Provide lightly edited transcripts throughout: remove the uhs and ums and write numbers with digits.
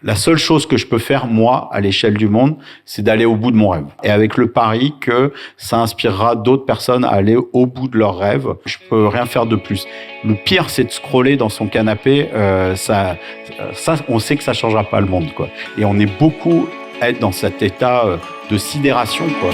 La seule chose que je peux faire, moi, à l'échelle du monde, c'est d'aller au bout de mon rêve. Et avec le pari que ça inspirera d'autres personnes à aller au bout de leurs rêves. Je peux rien faire de plus. Le pire, c'est de scroller dans son canapé. Ça, on sait que ça changera pas le monde, quoi. Et on est beaucoup à être dans cet état de sidération, quoi.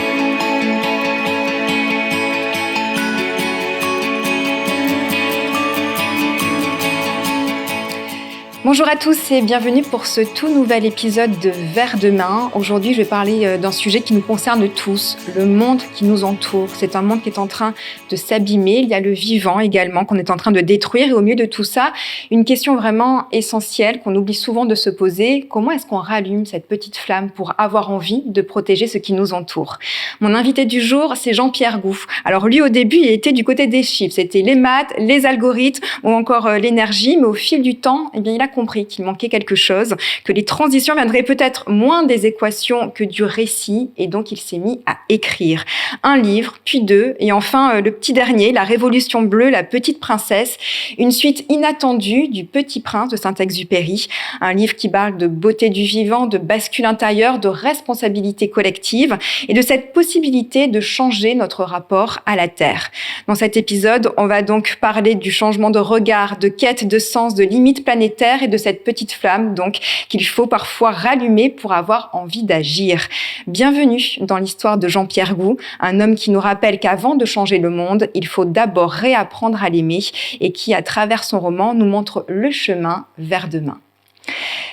Bonjour à tous et bienvenue pour ce tout nouvel épisode de Vers demain. Aujourd'hui, je vais parler d'un sujet qui nous concerne tous, le monde qui nous entoure. C'est un monde qui est en train de s'abîmer. Il y a le vivant également qu'on est en train de détruire. Et au milieu de tout ça, une question vraiment essentielle qu'on oublie souvent de se poser. Comment est-ce qu'on rallume cette petite flamme pour avoir envie de protéger ce qui nous entoure? Mon invité du jour, c'est Jean-Pierre Gou. Alors lui, au début, il était du côté des chiffres. C'était les maths, les algorithmes ou encore l'énergie. Mais au fil du temps, il a compris qu'il manquait quelque chose, que les transitions viendraient peut-être moins des équations que du récit, et donc il s'est mis à écrire. Un livre, puis deux, et enfin le petit dernier, La Révolution bleue, la petite princesse, une suite inattendue du Petit Prince de Saint-Exupéry, un livre qui parle de beauté du vivant, de bascule intérieure, de responsabilité collective, et de cette possibilité de changer notre rapport à la Terre. Dans cet épisode, on va donc parler du changement de regard, de quête de sens, de limites planétaires, et de cette petite flamme donc qu'il faut parfois rallumer pour avoir envie d'agir. Bienvenue dans l'histoire de Jean-Pierre Gou, un homme qui nous rappelle qu'avant de changer le monde, il faut d'abord réapprendre à l'aimer et qui, à travers son roman, nous montre le chemin vers demain.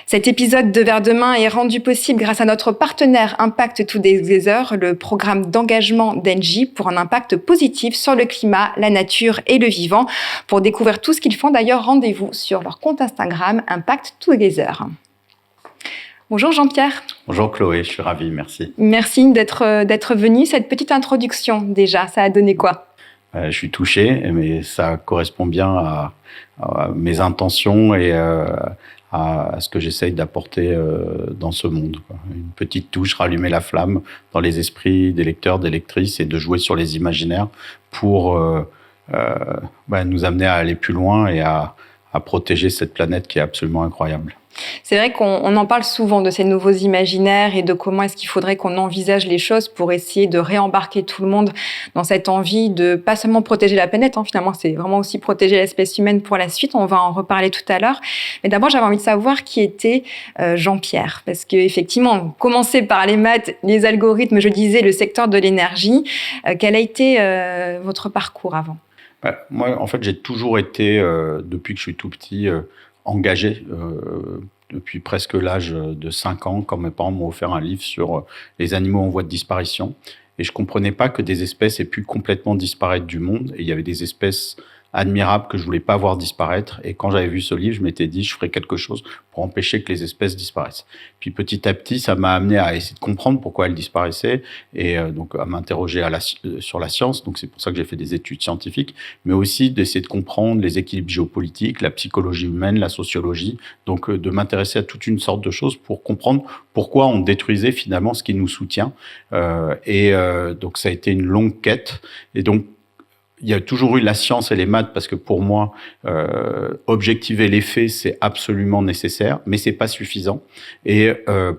Cet épisode de Vers demain est rendu possible grâce à notre partenaire Impact Together, le programme d'engagement d'Engie pour un impact positif sur le climat, la nature et le vivant. Pour découvrir tout ce qu'ils font, d'ailleurs, rendez-vous sur leur compte Instagram Impact Together. Bonjour Jean-Pierre. Bonjour Chloé, je suis ravi, merci. Merci d'être venu. Cette petite introduction, déjà, ça a donné quoi ? Je suis touché, mais ça correspond bien à mes intentions et à ce que j'essaye d'apporter dans ce monde, quoi. Une petite touche, rallumer la flamme dans les esprits des lecteurs, des lectrices et de jouer sur les imaginaires pour nous amener à aller plus loin et à protéger cette planète qui est absolument incroyable. C'est vrai qu'on en parle souvent de ces nouveaux imaginaires et de comment est-ce qu'il faudrait qu'on envisage les choses pour essayer de réembarquer tout le monde dans cette envie de pas seulement protéger la planète, finalement, c'est vraiment aussi protéger l'espèce humaine pour la suite. On va en reparler tout à l'heure. Mais d'abord, j'avais envie de savoir qui était Jean-Pierre. Parce qu'effectivement, commencer par les maths, les algorithmes, je disais, le secteur de l'énergie, quel a été votre parcours avant ? Moi, en fait, j'ai toujours été, depuis que je suis tout petit, engagé depuis presque l'âge de 5 ans, quand mes parents m'ont offert un livre sur les animaux en voie de disparition. Et je ne comprenais pas que des espèces aient pu complètement disparaître du monde. Et il y avait des espèces admirables que je ne voulais pas voir disparaître. Et quand j'avais vu ce livre, je m'étais dit, je ferais quelque chose pour empêcher que les espèces disparaissent. Puis petit à petit, ça m'a amené à essayer de comprendre pourquoi elles disparaissaient et donc à m'interroger sur la science. Donc c'est pour ça que j'ai fait des études scientifiques, mais aussi d'essayer de comprendre les équilibres géopolitiques, la psychologie humaine, la sociologie. Donc de m'intéresser à toute une sorte de choses pour comprendre pourquoi on détruisait finalement ce qui nous soutient. Donc ça a été une longue quête. Et donc il y a toujours eu la science et les maths parce que pour moi, objectiver les faits, c'est absolument nécessaire, mais c'est pas suffisant. Et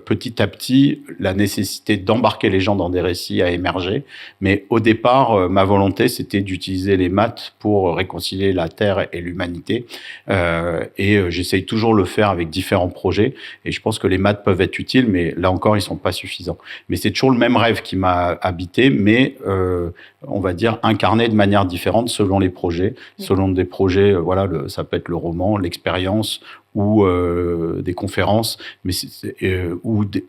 petit à petit, la nécessité d'embarquer les gens dans des récits a émergé. Mais au départ, ma volonté, c'était d'utiliser les maths pour réconcilier la Terre et l'humanité. J'essaye toujours de le faire avec différents projets. Et je pense que les maths peuvent être utiles, mais là encore, ils sont pas suffisants. Mais c'est toujours le même rêve qui m'a habité, mais on va dire incarné de manière différentes selon les projets, selon des projets, ça peut être le roman, l'expérience ou des conférences, mais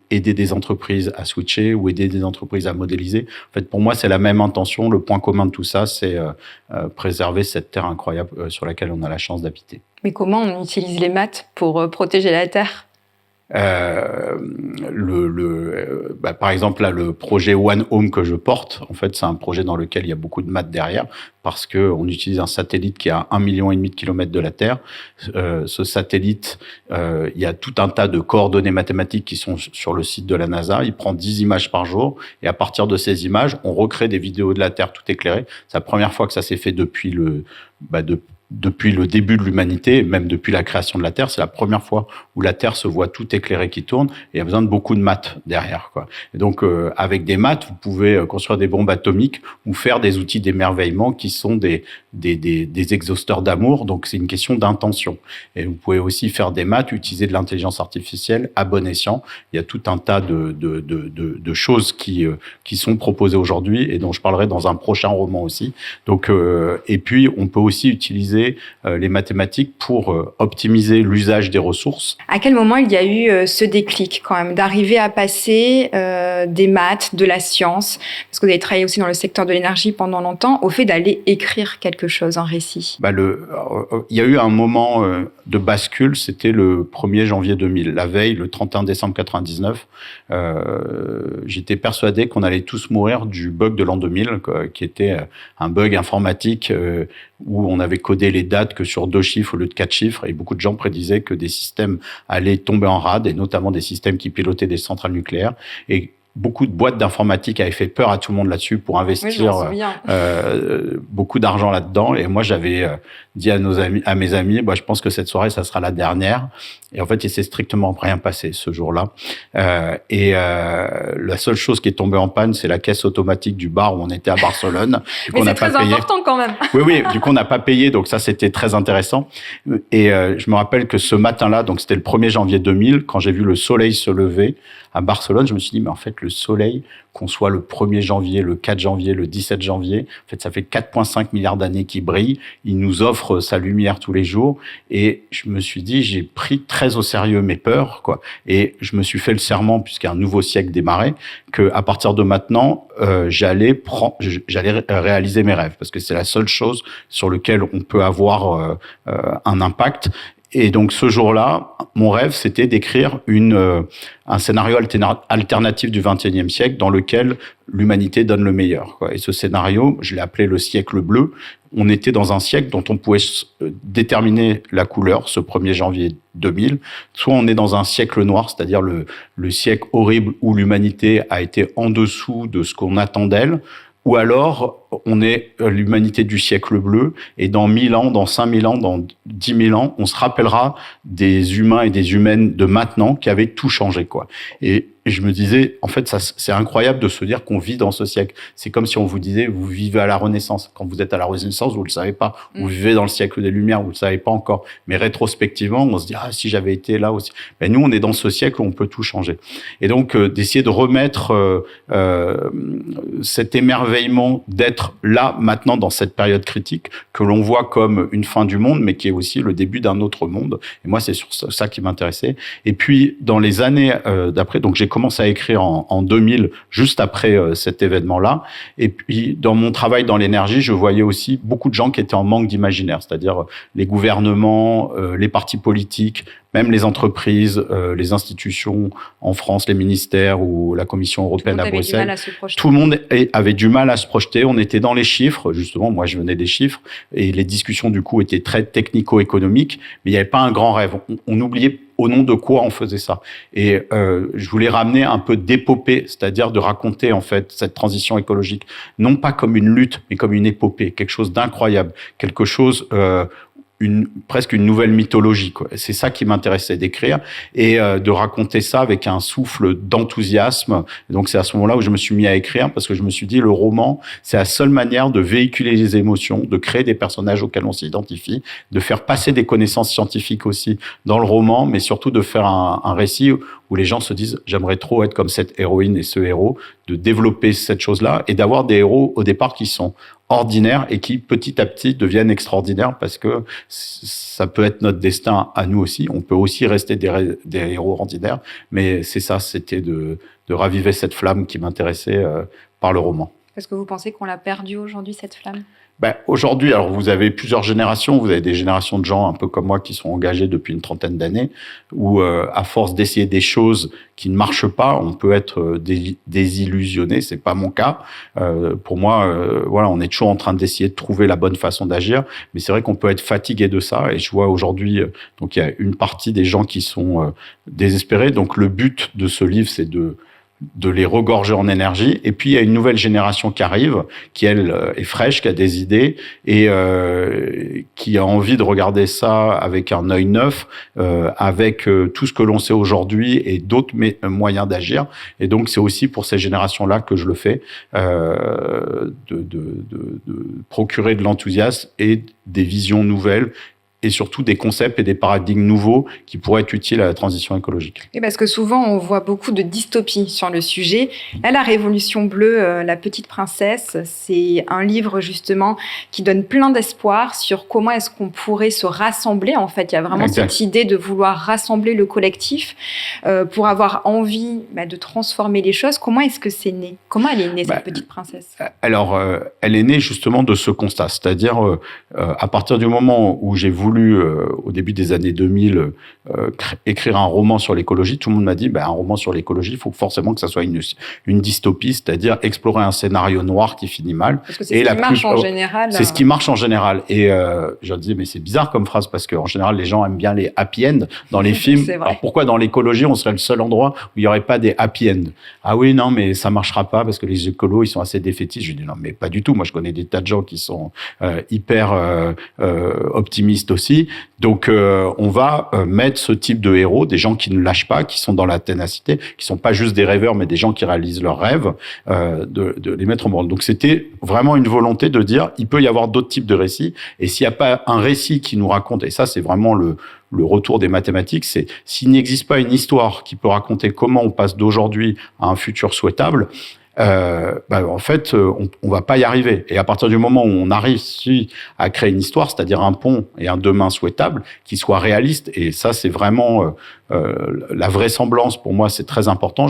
aider des entreprises à switcher ou aider des entreprises à modéliser. En fait, pour moi, c'est la même intention. Le point commun de tout ça, c'est préserver cette terre incroyable sur laquelle on a la chance d'habiter. Mais comment on utilise les maths pour protéger la Terre ? Par exemple, là, le projet One Home que je porte, en fait, c'est un projet dans lequel il y a beaucoup de maths derrière parce qu'on utilise un satellite qui est à 1,5 million de kilomètres de la Terre. Ce satellite, il y a tout un tas de coordonnées mathématiques qui sont sur le site de la NASA. Il prend 10 images par jour et à partir de ces images, on recrée des vidéos de la Terre tout éclairées. C'est la première fois que ça s'est fait depuis depuis le début de l'humanité, même depuis la création de la Terre, c'est la première fois où la Terre se voit tout éclairée qui tourne, et il y a besoin de beaucoup de maths derrière, quoi. Et donc, avec des maths, vous pouvez construire des bombes atomiques ou faire des outils d'émerveillement qui sont des exhausteurs d'amour. Donc, c'est une question d'intention. Et vous pouvez aussi faire des maths, utiliser de l'intelligence artificielle à bon escient. Il y a tout un tas de choses qui sont proposées aujourd'hui et dont je parlerai dans un prochain roman aussi. Donc, et puis, on peut aussi utiliser les mathématiques pour optimiser l'usage des ressources. À quel moment il y a eu ce déclic quand même, d'arriver à passer des maths, de la science, parce que vous avez travaillé aussi dans le secteur de l'énergie pendant longtemps, au fait d'aller écrire quelque chose, un récit? Il y a eu un moment de bascule, c'était le 1er janvier 2000. La veille, le 31 décembre 99, j'étais persuadé qu'on allait tous mourir du bug de l'an 2000, qui était un bug informatique où on avait codé les dates que sur 2 chiffres au lieu de 4 chiffres, et beaucoup de gens prédisaient que des systèmes allaient tomber en rade, et notamment des systèmes qui pilotaient des centrales nucléaires. Et beaucoup de boîtes d'informatique avaient fait peur à tout le monde là-dessus pour investir beaucoup d'argent là-dedans. Et moi, j'avais dit à mes amis, je pense que cette soirée, ça sera la dernière. Et en fait, il s'est strictement rien passé ce jour-là. La seule chose qui est tombée en panne, c'est la caisse automatique du bar où on était à Barcelone. Mais c'est très important quand même. Oui, du coup, on n'a pas payé, donc ça, c'était très intéressant. Et je me rappelle que ce matin-là, donc c'était le 1er janvier 2000, quand j'ai vu le soleil se lever à Barcelone, je me suis dit, mais en fait, le soleil, qu'on soit le 1er janvier, le 4 janvier, le 17 janvier, en fait, ça fait 4,5 milliards d'années qu'il brille. Il nous offre sa lumière tous les jours. Et je me suis dit, j'ai pris très au sérieux mes peurs, quoi. Et je me suis fait le serment, puisqu'un nouveau siècle démarrait, que à partir de maintenant, j'allais réaliser mes rêves, parce que c'est la seule chose sur laquelle on peut avoir un impact. Et donc ce jour-là, mon rêve, c'était d'écrire un scénario alternatif du XXIe siècle dans lequel l'humanité donne le meilleur, quoi. Et ce scénario, je l'ai appelé le siècle bleu. On était dans un siècle dont on pouvait déterminer la couleur, ce 1er janvier 2000. Soit on est dans un siècle noir, c'est-à-dire le siècle horrible où l'humanité a été en dessous de ce qu'on attend d'elle, ou alors on est l'humanité du siècle bleu, et dans 1000 ans, dans 5000 ans, dans 10 000 ans, on se rappellera des humains et des humaines de maintenant qui avaient tout changé, quoi. Et je me disais, en fait, c'est incroyable de se dire qu'on vit dans ce siècle. C'est comme si on vous disait, vous vivez à la Renaissance. Quand vous êtes à la Renaissance, vous le savez pas. Vous vivez dans le siècle des Lumières, vous le savez pas encore. Mais rétrospectivement, on se dit, si j'avais été là aussi. Ben, nous, on est dans ce siècle où on peut tout changer. Et donc, d'essayer de remettre cet émerveillement d'être là, maintenant, dans cette période critique, que l'on voit comme une fin du monde, mais qui est aussi le début d'un autre monde. Et moi, c'est sur ça qui m'intéressait. Et puis, dans les années d'après, donc j'ai commencé à écrire en 2000, juste après cet événement-là. Et puis, dans mon travail dans l'énergie, je voyais aussi beaucoup de gens qui étaient en manque d'imaginaire, c'est-à-dire les gouvernements, les partis politiques, même les entreprises, les institutions en France, les ministères ou la Commission européenne à Bruxelles. Tout le monde avait du mal à se projeter. On était dans les chiffres, justement. Moi, je venais des chiffres. Et les discussions, du coup, étaient très technico-économiques. Mais il n'y avait pas un grand rêve. On oubliait au nom de quoi on faisait ça. Et je voulais ramener un peu d'épopée, c'est-à-dire de raconter, en fait, cette transition écologique, non pas comme une lutte, mais comme une épopée, quelque chose d'incroyable, quelque chose... presque une nouvelle mythologie, quoi. C'est ça qui m'intéressait d'écrire et de raconter ça avec un souffle d'enthousiasme. Donc c'est à ce moment-là où je me suis mis à écrire, parce que je me suis dit, le roman, c'est la seule manière de véhiculer les émotions, de créer des personnages auxquels on s'identifie, de faire passer des connaissances scientifiques aussi dans le roman, mais surtout de faire un récit où les gens se disent, j'aimerais trop être comme cette héroïne et ce héros, de développer cette chose-là et d'avoir des héros au départ qui sont ordinaires et qui petit à petit deviennent extraordinaires, parce que ça peut être notre destin à nous aussi. On peut aussi rester des héros ordinaires, mais c'est ça, c'était de raviver cette flamme qui m'intéressait par le roman. Est-ce que vous pensez qu'on l'a perdue aujourd'hui, cette flamme ? Aujourd'hui, alors vous avez plusieurs générations. Vous avez des générations de gens un peu comme moi qui sont engagés depuis une trentaine d'années, où à force d'essayer des choses qui ne marchent pas, on peut être désillusionné. C'est pas mon cas. Pour moi, voilà, on est toujours en train d'essayer de trouver la bonne façon d'agir, mais c'est vrai qu'on peut être fatigué de ça. Et je vois aujourd'hui, donc il y a une partie des gens qui sont désespérés. Donc le but de ce livre, c'est de de les regorger en énergie. Et puis, il y a une nouvelle génération qui arrive, qui, elle, est fraîche, qui a des idées et qui a envie de regarder ça avec un œil neuf, avec tout ce que l'on sait aujourd'hui et d'autres moyens d'agir. Et donc, c'est aussi pour ces générations-là que je le fais, de procurer de l'enthousiasme et des visions nouvelles et surtout des concepts et des paradigmes nouveaux qui pourraient être utiles à la transition écologique. Et parce que souvent, on voit beaucoup de dystopies sur le sujet. Là, La Révolution bleue, La petite princesse, c'est un livre justement qui donne plein d'espoir sur comment est-ce qu'on pourrait se rassembler. En fait, il y a vraiment cette idée de vouloir rassembler le collectif pour avoir envie de transformer les choses. Comment est-ce que c'est né? Comment elle est née, cette petite princesse? Alors, elle est née justement de ce constat, c'est-à-dire à partir du moment où j'ai voulu au début des années 2000 écrire un roman sur l'écologie, tout le monde m'a dit un roman sur l'écologie, il faut forcément que ça soit une dystopie, c'est-à-dire explorer un scénario noir qui finit mal. Parce que c'est ce qui marche en général. C'est ce qui marche en général. Et je disais, mais c'est bizarre comme phrase parce qu'en général, les gens aiment bien les happy end dans les films. Alors pourquoi dans l'écologie, on serait le seul endroit où il n'y aurait pas des happy end? Ah oui, non, mais ça marchera pas parce que les écolos, ils sont assez défaitistes. Je lui dis, non, mais pas du tout. Moi, je connais des tas de gens qui sont hyper optimistes aussi. Donc, on va mettre ce type de héros, des gens qui ne lâchent pas, qui sont dans la ténacité, qui sont pas juste des rêveurs, mais des gens qui réalisent leurs rêves, de les mettre en branle. Donc, c'était vraiment une volonté de dire, il peut y avoir d'autres types de récits. Et s'il n'y a pas un récit qui nous raconte, et ça, c'est vraiment le retour des mathématiques, c'est s'il n'existe pas une histoire qui peut raconter comment on passe d'aujourd'hui à un futur souhaitable, en fait, on va pas y arriver. Et à partir du moment où on arrive à créer une histoire, c'est-à-dire un pont et un demain souhaitable, qui soit réaliste, et ça, c'est vraiment la vraisemblance, pour moi, c'est très important.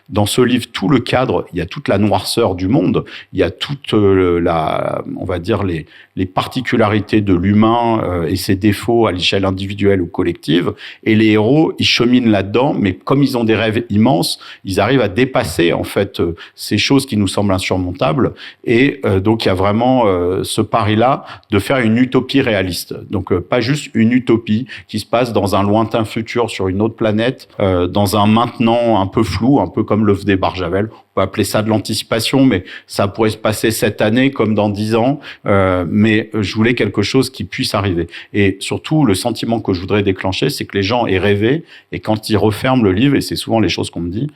Dans ce livre, tout le cadre, il y a toute la noirceur du monde, il y a toute on va dire, les particularités de l'humain et ses défauts à l'échelle individuelle ou collective. Et les héros, ils cheminent là-dedans, mais comme ils ont des rêves immenses, ils arrivent à dépasser, en fait, ces choses qui nous semblent insurmontables. Et donc, il y a vraiment ce pari-là de faire une utopie réaliste. Donc, pas juste une utopie qui se passe dans un lointain futur sur une autre planète, dans un maintenant un peu flou, un peu comme l'œuf des Barjavel. On peut appeler ça de l'anticipation, mais ça pourrait se passer cette année comme dans 10 ans. Mais je voulais quelque chose qui puisse arriver. Et surtout, le sentiment que je voudrais déclencher, c'est que les gens aient rêvé, et quand ils referment le livre, et c'est souvent les choses qu'on me dit,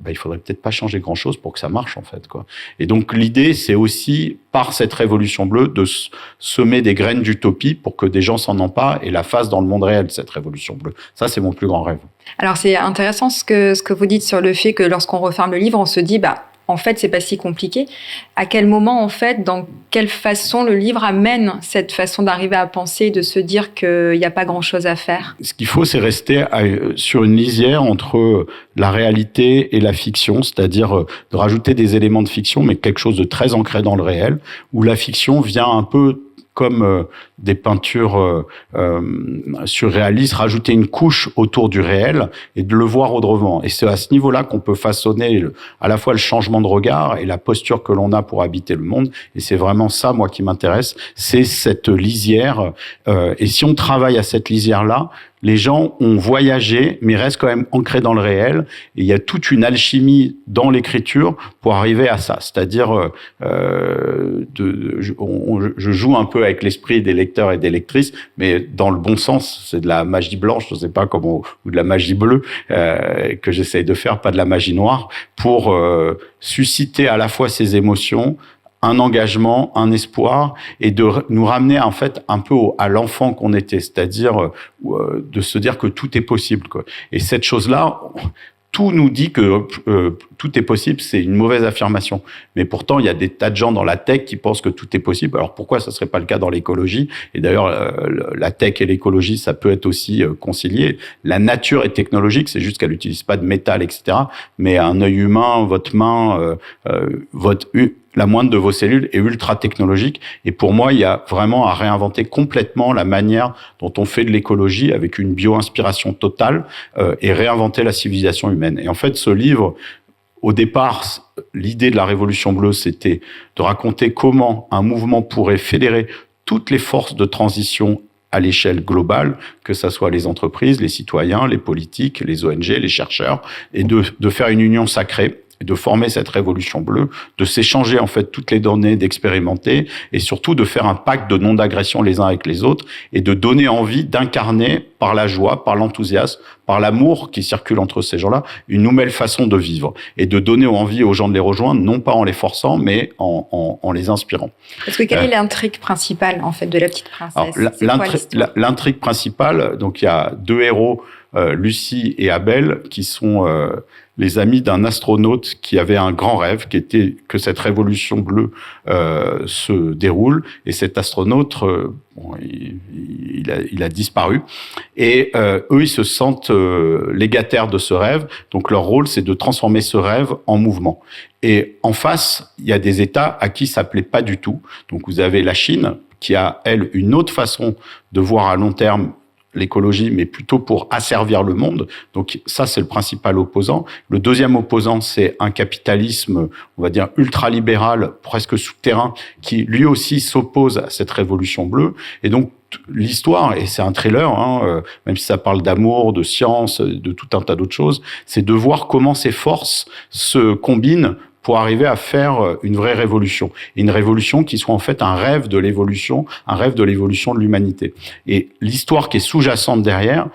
il faudrait peut-être pas changer grand-chose pour que ça marche, en fait, quoi. Et donc, l'idée, c'est aussi, par cette révolution bleue, de semer des graines d'utopie pour que des gens s'en emparent et la fassent dans le monde réel, cette révolution bleue. Ça, c'est mon plus grand rêve. Alors, c'est intéressant ce que vous dites sur le fait que lorsqu'on referme le livre, on se dit, en fait, c'est pas si compliqué. À quel moment, en fait, dans quelle façon le livre amène cette façon d'arriver à penser, de se dire qu'il n'y a pas grand-chose à faire? Ce qu'il faut, c'est rester sur une lisière entre la réalité et la fiction, c'est-à-dire de rajouter des éléments de fiction, mais quelque chose de très ancré dans le réel, où la fiction vient un peu comme des peintures surréalistes, rajouter une couche autour du réel et de le voir autrement. Et c'est à ce niveau-là qu'on peut façonner à la fois le changement de regard et la posture que l'on a pour habiter le monde. Et c'est vraiment ça, moi, qui m'intéresse, c'est cette lisière. Et si on travaille à cette lisière-là, les gens ont voyagé, mais restent quand même ancrés dans le réel. Et il y a toute une alchimie dans l'écriture pour arriver à ça. C'est-à-dire, je joue un peu avec l'esprit des lecteurs et des lectrices, mais dans le bon sens. C'est de la magie blanche, je sais pas comment, ou de la magie bleue que j'essaye de faire, pas de la magie noire, pour susciter à la fois ces émotions, un engagement, un espoir, et de nous ramener en fait un peu à l'enfant qu'on était, c'est-à-dire de se dire que tout est possible, quoi. Et cette chose-là, tout nous dit que tout est possible, c'est une mauvaise affirmation. Mais pourtant, il y a des tas de gens dans la tech qui pensent que tout est possible. Alors pourquoi ça serait pas le cas dans l'écologie? Et d'ailleurs, la tech et l'écologie, ça peut être aussi concilié. La nature est technologique, c'est juste qu'elle n'utilise pas de métal, etc. Mais un œil humain, votre main, la moindre de vos cellules est ultra technologique. Et pour moi, il y a vraiment à réinventer complètement la manière dont on fait de l'écologie avec une bio-inspiration totale et réinventer la civilisation humaine. Et en fait, ce livre, au départ, l'idée de la Révolution bleue, c'était de raconter comment un mouvement pourrait fédérer toutes les forces de transition à l'échelle globale, que ça soit les entreprises, les citoyens, les politiques, les ONG, les chercheurs, et de faire une union sacrée, de former cette révolution bleue, de s'échanger en fait toutes les données, d'expérimenter, et surtout de faire un pacte de non-agression les uns avec les autres, et de donner envie d'incarner par la joie, par l'enthousiasme, par l'amour qui circule entre ces gens-là, une nouvelle façon de vivre, et de donner envie aux gens de les rejoindre, non pas en les forçant, mais en les inspirant. Parce que quelle est l'intrigue principale en fait de La Petite Princesse? L'intrigue principale, donc il y a deux héros, Lucie et Abel, qui sont les amis d'un astronaute qui avait un grand rêve, qui était que cette révolution bleue se déroule. Et cet astronaute, il a disparu. Et eux, ils se sentent légataires de ce rêve. Donc leur rôle, c'est de transformer ce rêve en mouvement. Et en face, il y a des États à qui ça plaît pas du tout. Donc vous avez la Chine, qui a, elle, une autre façon de voir à long terme l'écologie, mais plutôt pour asservir le monde. Donc ça, c'est le principal opposant. Le deuxième opposant, c'est un capitalisme, on va dire, ultralibéral, presque souterrain, qui lui aussi s'oppose à cette révolution bleue. Et donc, l'histoire, et c'est un thriller, même si ça parle d'amour, de science, de tout un tas d'autres choses, c'est de voir comment ces forces se combinent pour arriver à faire une vraie révolution. Et une révolution qui soit en fait un rêve de l'évolution de l'humanité. Et l'histoire qui est sous-jacente derrière,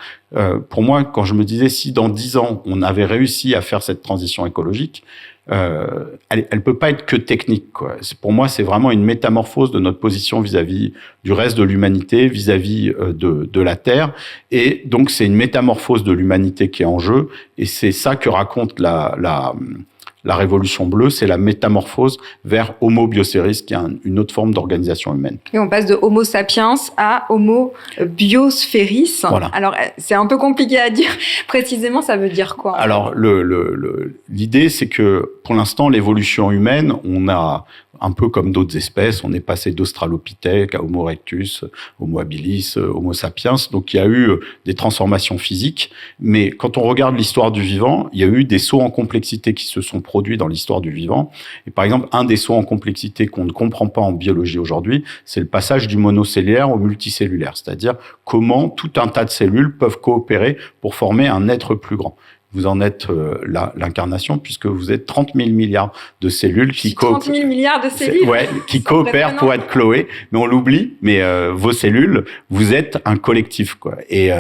pour moi, quand je me disais si dans 10 ans, on avait réussi à faire cette transition écologique, elle peut pas être que technique, quoi. Pour moi, c'est vraiment une métamorphose de notre position vis-à-vis du reste de l'humanité, vis-à-vis de la Terre. Et donc, c'est une métamorphose de l'humanité qui est en jeu. Et c'est ça que raconte la révolution bleue, c'est la métamorphose vers Homo bioceris, qui est une autre forme d'organisation humaine. Et on passe de Homo sapiens à Homo biosphéris. Voilà. Alors, c'est un peu compliqué à dire. Précisément, ça veut dire quoi? Alors, l'idée, c'est que pour l'instant, l'évolution humaine, on a un peu comme d'autres espèces, on est passé d'Australopithèque à Homo erectus, Homo habilis, Homo sapiens. Donc, il y a eu des transformations physiques. Mais quand on regarde l'histoire du vivant, il y a eu des sauts en complexité qui se sont produits dans l'histoire du vivant. Et par exemple, un des sauts en complexité qu'on ne comprend pas en biologie aujourd'hui, c'est le passage du monocellulaire au multicellulaire. C'est-à-dire comment tout un tas de cellules peuvent coopérer pour former un être plus grand. Vous en êtes l'incarnation, puisque vous êtes 30 000 milliards de cellules qui coopèrent. 30 000 milliards de cellules. Ouais, qui coopèrent pour être Chloé. Mais on l'oublie. Mais vos cellules, vous êtes un collectif, quoi. Et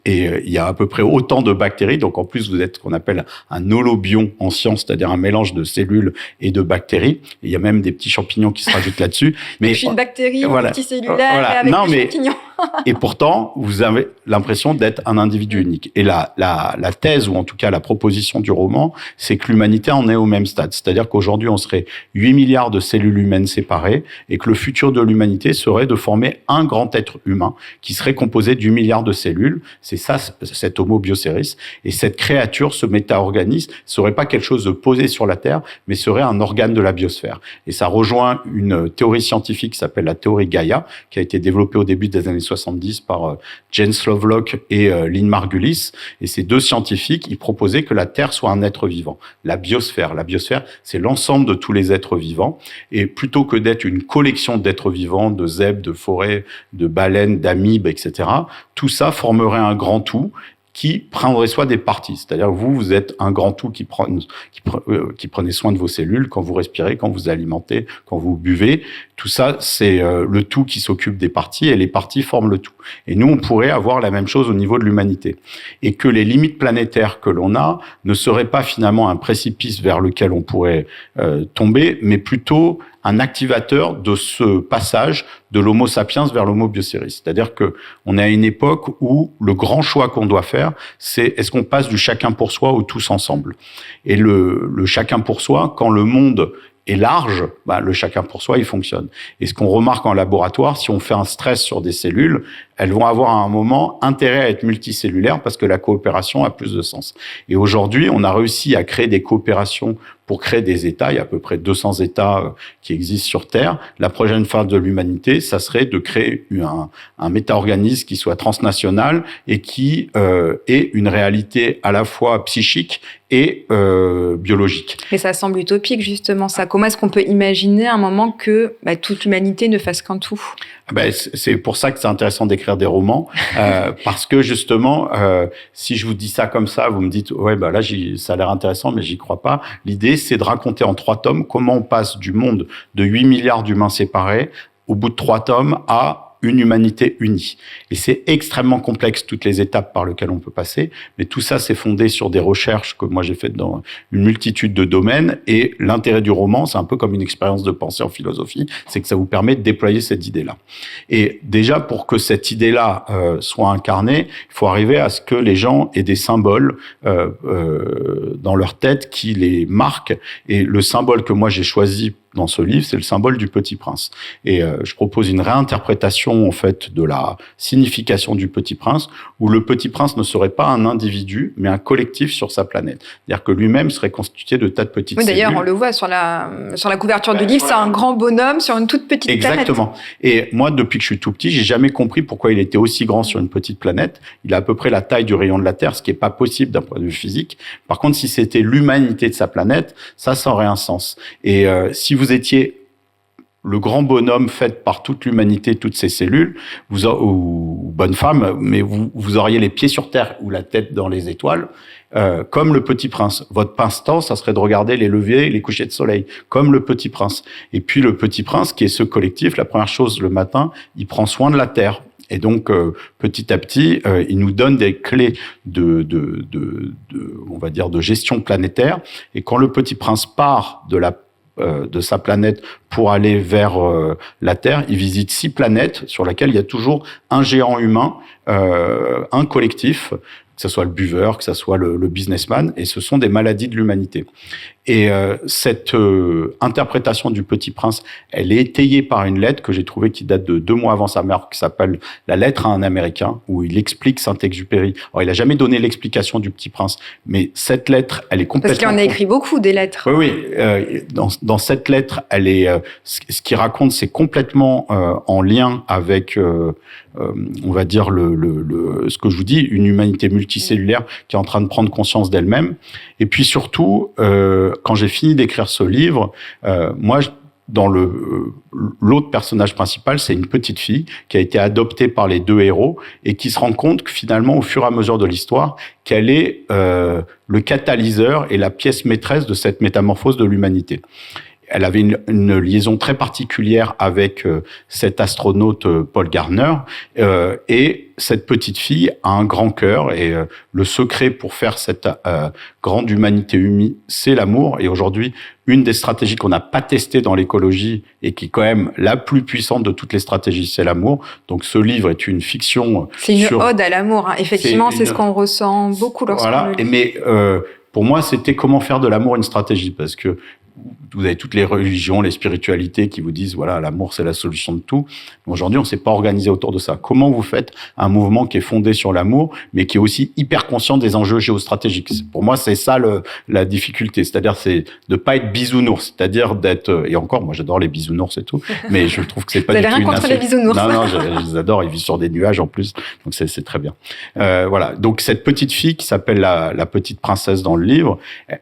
il y a à peu près autant de bactéries. Donc en plus, vous êtes ce qu'on appelle un holobion en science, c'est-à-dire un mélange de cellules et de bactéries. Et il y a même des petits champignons qui se rajoutent là-dessus. Mais et puis une bactérie multicellulaire et avec des champignons. Et pourtant, vous avez l'impression d'être un individu unique. Et la thèse, ou en tout cas la proposition du roman, c'est que l'humanité en est au même stade. C'est-à-dire qu'aujourd'hui, on serait 8 milliards de cellules humaines séparées et que le futur de l'humanité serait de former un grand être humain qui serait composé d'8 milliards de cellules. C'est ça, cet Homo bioceris. Et cette créature, ce méta-organisme, serait pas quelque chose de posé sur la Terre, mais serait un organe de la biosphère. Et ça rejoint une théorie scientifique qui s'appelle la théorie Gaïa, qui a été développée au début des années 70 par James Lovelock et Lynn Margulis. Et ces deux scientifiques, ils proposaient que la Terre soit un être vivant. La biosphère, c'est l'ensemble de tous les êtres vivants. Et plutôt que d'être une collection d'êtres vivants, de zèbres, de forêts, de baleines, d'amibes, etc., tout ça formerait un grand tout qui prendrait soin des parties. C'est-à-dire que vous êtes un grand tout qui prenez soin de vos cellules quand vous respirez, quand vous alimentez, quand vous buvez. Tout ça, c'est le tout qui s'occupe des parties et les parties forment le tout. Et nous, on pourrait avoir la même chose au niveau de l'humanité. Et que les limites planétaires que l'on a ne seraient pas finalement un précipice vers lequel on pourrait tomber, mais plutôt un activateur de ce passage de l'Homo sapiens vers l'Homo bioceris. C'est-à-dire que on est à une époque où le grand choix qu'on doit faire, c'est est-ce qu'on passe du chacun pour soi au tous ensemble. Et le chacun pour soi, quand le monde est large, le chacun pour soi, il fonctionne. Et ce qu'on remarque en laboratoire, si on fait un stress sur des cellules, elles vont avoir à un moment intérêt à être multicellulaires parce que la coopération a plus de sens. Et aujourd'hui, on a réussi à créer des coopérations pour créer des États. Il y a à peu près 200 États qui existent sur Terre. La prochaine phase de l'humanité, ça serait de créer un méta-organisme qui soit transnational et qui ait une réalité à la fois psychique et biologique. Mais ça semble utopique, justement, ça. Comment est-ce qu'on peut imaginer à un moment que toute l'humanité ne fasse qu'un tout ? C'est pour ça que c'est intéressant d'écrire des romans, parce que justement, si je vous dis ça comme ça, vous me dites ouais là ça a l'air intéressant, mais j'y crois pas. L'idée, c'est de raconter en 3 tomes comment on passe du monde de 8 milliards d'humains séparés au bout de 3 tomes à une humanité unie. Et c'est extrêmement complexe, toutes les étapes par lesquelles on peut passer, mais tout ça, c'est fondé sur des recherches que moi j'ai faites dans une multitude de domaines, et l'intérêt du roman, c'est un peu comme une expérience de pensée en philosophie, c'est que ça vous permet de déployer cette idée-là. Et déjà, pour que cette idée-là soit incarnée, il faut arriver à ce que les gens aient des symboles dans leur tête qui les marquent, et le symbole que moi j'ai choisi dans ce livre, c'est le symbole du Petit Prince. Et je propose une réinterprétation en fait de la signification du Petit Prince, où le Petit Prince ne serait pas un individu, mais un collectif sur sa planète. C'est-à-dire que lui-même serait constitué de tas de petites cellules. D'ailleurs, on le voit sur la couverture du livre, c'est un grand bonhomme sur une toute petite planète. Exactement. Et moi, depuis que je suis tout petit, j'ai jamais compris pourquoi il était aussi grand sur une petite planète. Il a à peu près la taille du rayon de la Terre, ce qui est pas possible d'un point de vue physique. Par contre, si c'était l'humanité de sa planète, ça aurait un sens. Et si vous étiez le grand bonhomme fait par toute l'humanité, toutes ces cellules, ou bonne femme, mais vous auriez les pieds sur terre ou la tête dans les étoiles, comme le Petit Prince. Votre passe-temps, ça serait de regarder les levées et les couchers de soleil, comme le Petit Prince. Et puis le Petit Prince, qui est ce collectif, la première chose le matin, il prend soin de la Terre. Et donc, petit à petit, il nous donne des clés on va dire, de gestion planétaire. Et quand le Petit Prince part de sa planète pour aller vers la Terre, il visite 6 planètes sur lesquelles il y a toujours un géant humain, un collectif, que ce soit le buveur, que ce soit le businessman, et ce sont des maladies de l'humanité. Et cette interprétation du Petit Prince, elle est étayée par une lettre que j'ai trouvée qui date de 2 mois avant sa mort, qui s'appelle « La lettre à un Américain », où il explique Saint-Exupéry. Alors, il a jamais donné l'explication du Petit Prince, mais cette lettre, elle est complètement... Parce qu'il en a écrit beaucoup, des lettres. Oui. Dans cette lettre, elle est, ce qu'il raconte, c'est complètement en lien avec, on va dire, ce que je vous dis, une humanité multicellulaire qui est en train de prendre conscience d'elle-même. Et puis surtout, quand j'ai fini d'écrire ce livre, moi, dans l'autre personnage principal, c'est une petite fille qui a été adoptée par les 2 héros et qui se rend compte que finalement, au fur et à mesure de l'histoire, qu'elle est le catalyseur et la pièce maîtresse de cette métamorphose de l'humanité. Elle avait une liaison très particulière avec cet astronaute Paul Gardner, et cette petite fille a un grand cœur, et le secret pour faire cette grande humanité unie, c'est l'amour. Et aujourd'hui, une des stratégies qu'on n'a pas testées dans l'écologie et qui est quand même la plus puissante de toutes les stratégies, c'est l'amour. Donc ce livre est une fiction. C'est une ode à l'amour, hein. Effectivement, c'est ce qu'on ressent beaucoup lorsqu'on le lit. Mais pour moi, c'était comment faire de l'amour une stratégie, parce que vous avez toutes les religions, les spiritualités qui vous disent, voilà, l'amour, c'est la solution de tout. Aujourd'hui, on ne s'est pas organisé autour de ça. Comment vous faites un mouvement qui est fondé sur l'amour, mais qui est aussi hyper conscient des enjeux géostratégiques? Pour moi, c'est ça la difficulté. C'est-à-dire, c'est de pas être bisounours. C'est-à-dire d'être, et encore, moi, j'adore les bisounours et tout, mais je trouve que c'est pas du tout une insulte. Vous n'avez rien contre les bisounours. Non, je les adore. Ils vivent sur des nuages, en plus. Donc, c'est très bien. Voilà. Donc, cette petite fille qui s'appelle la petite princesse dans le livre,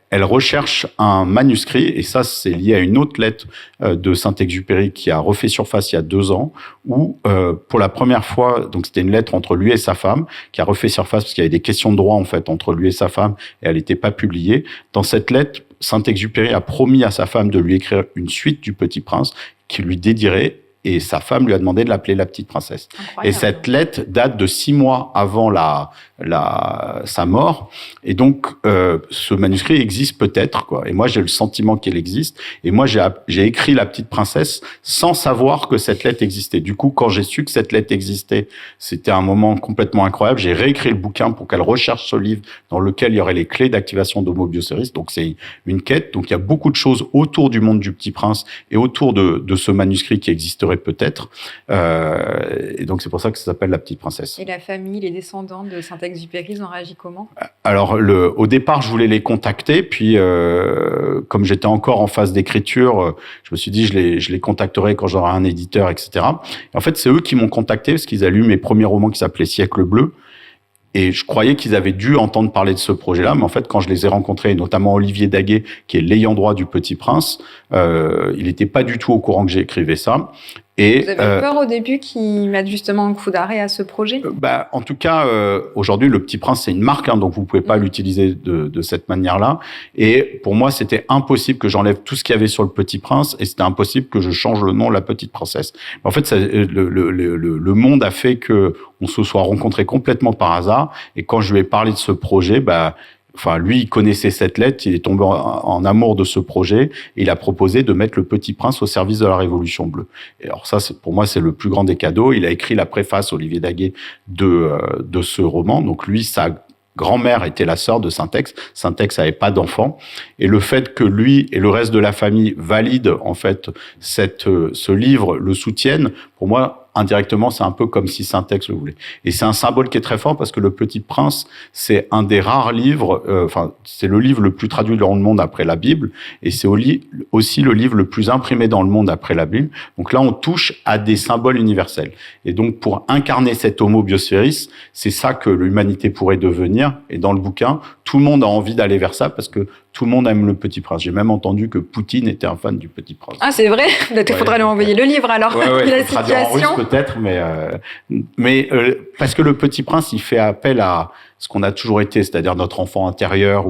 elle recherche un manuscrit, et ça, c'est lié à une autre lettre de Saint-Exupéry qui a refait surface il y a 2 ans, où pour la première fois, donc c'était une lettre entre lui et sa femme, qui a refait surface parce qu'il y avait des questions de droit en fait entre lui et sa femme, et elle n'était pas publiée. Dans cette lettre, Saint-Exupéry a promis à sa femme de lui écrire une suite du Petit Prince qui lui dédierait, et sa femme lui a demandé de l'appeler la petite princesse. Incroyable. Et cette lettre date de 6 mois avant sa mort. Et donc, ce manuscrit existe peut-être, quoi. Et moi, j'ai le sentiment qu'il existe. Et moi, j'ai écrit La Petite Princesse sans savoir que cette lettre existait. Du coup, quand j'ai su que cette lettre existait, c'était un moment complètement incroyable. J'ai réécrit le bouquin pour qu'elle recherche ce livre dans lequel il y aurait les clés d'activation d'Homo Bioceris. Donc, c'est une quête. Donc, il y a beaucoup de choses autour du monde du Petit Prince et autour de ce manuscrit qui existerait peut-être. Et donc, c'est pour ça que ça s'appelle La Petite Princesse. Et la famille, les descendants de Saint-Exupéry, ils ont réagi comment? Alors, au départ, je voulais les contacter. Puis, comme j'étais encore en phase d'écriture, je me suis dit, je les contacterai quand j'aurai un éditeur, etc. Et en fait, c'est eux qui m'ont contacté parce qu'ils avaient lu mes premiers romans qui s'appelaient Siècle bleu. Et je croyais qu'ils avaient dû entendre parler de ce projet-là, mais en fait, quand je les ai rencontrés, notamment Olivier Daguet, qui est l'ayant droit du Petit Prince, il n'était pas du tout au courant que j'écrivais ça. Et, vous avez peur au début qu'ils mettent justement un coup d'arrêt à ce projet? En tout cas, aujourd'hui, Le Petit Prince, c'est une marque, hein, donc vous pouvez pas l'utiliser de cette manière-là. Et pour moi, c'était impossible que j'enlève tout ce qu'il y avait sur Le Petit Prince, et c'était impossible que je change le nom La Petite Princesse. En fait, le monde a fait que on se soit rencontrés complètement par hasard. Et quand je lui ai parlé de ce projet, lui, il connaissait cette lettre, il est tombé en amour de ce projet, et il a proposé de mettre Le Petit Prince au service de la Révolution bleue. Et alors ça, pour moi, c'est le plus grand des cadeaux. Il a écrit la préface, Olivier Daguet, de ce roman. Donc lui, sa grand-mère était la sœur de Saint-Ex. Saint-Ex n'avait pas d'enfant. Et le fait que lui et le reste de la famille valident, en fait, ce livre, le soutiennent, pour moi, indirectement, c'est un peu comme si Saint-Ex le voulait. Et c'est un symbole qui est très fort parce que Le Petit Prince, c'est un des rares livres, c'est le livre le plus traduit dans le monde après la Bible, et c'est aussi le livre le plus imprimé dans le monde après la Bible. Donc là, on touche à des symboles universels. Et donc, pour incarner cet Homo Bioceris, c'est ça que l'humanité pourrait devenir. Et dans le bouquin, tout le monde a envie d'aller vers ça parce que tout le monde aime Le Petit Prince. J'ai même entendu que Poutine était un fan du Petit Prince. Ah, c'est vrai? Peut-être qu'il faudrait lui envoyer le livre, alors. La situation. En russe, peut-être, mais parce que Le Petit Prince, il fait appel à ce qu'on a toujours été, c'est-à-dire notre enfant intérieur,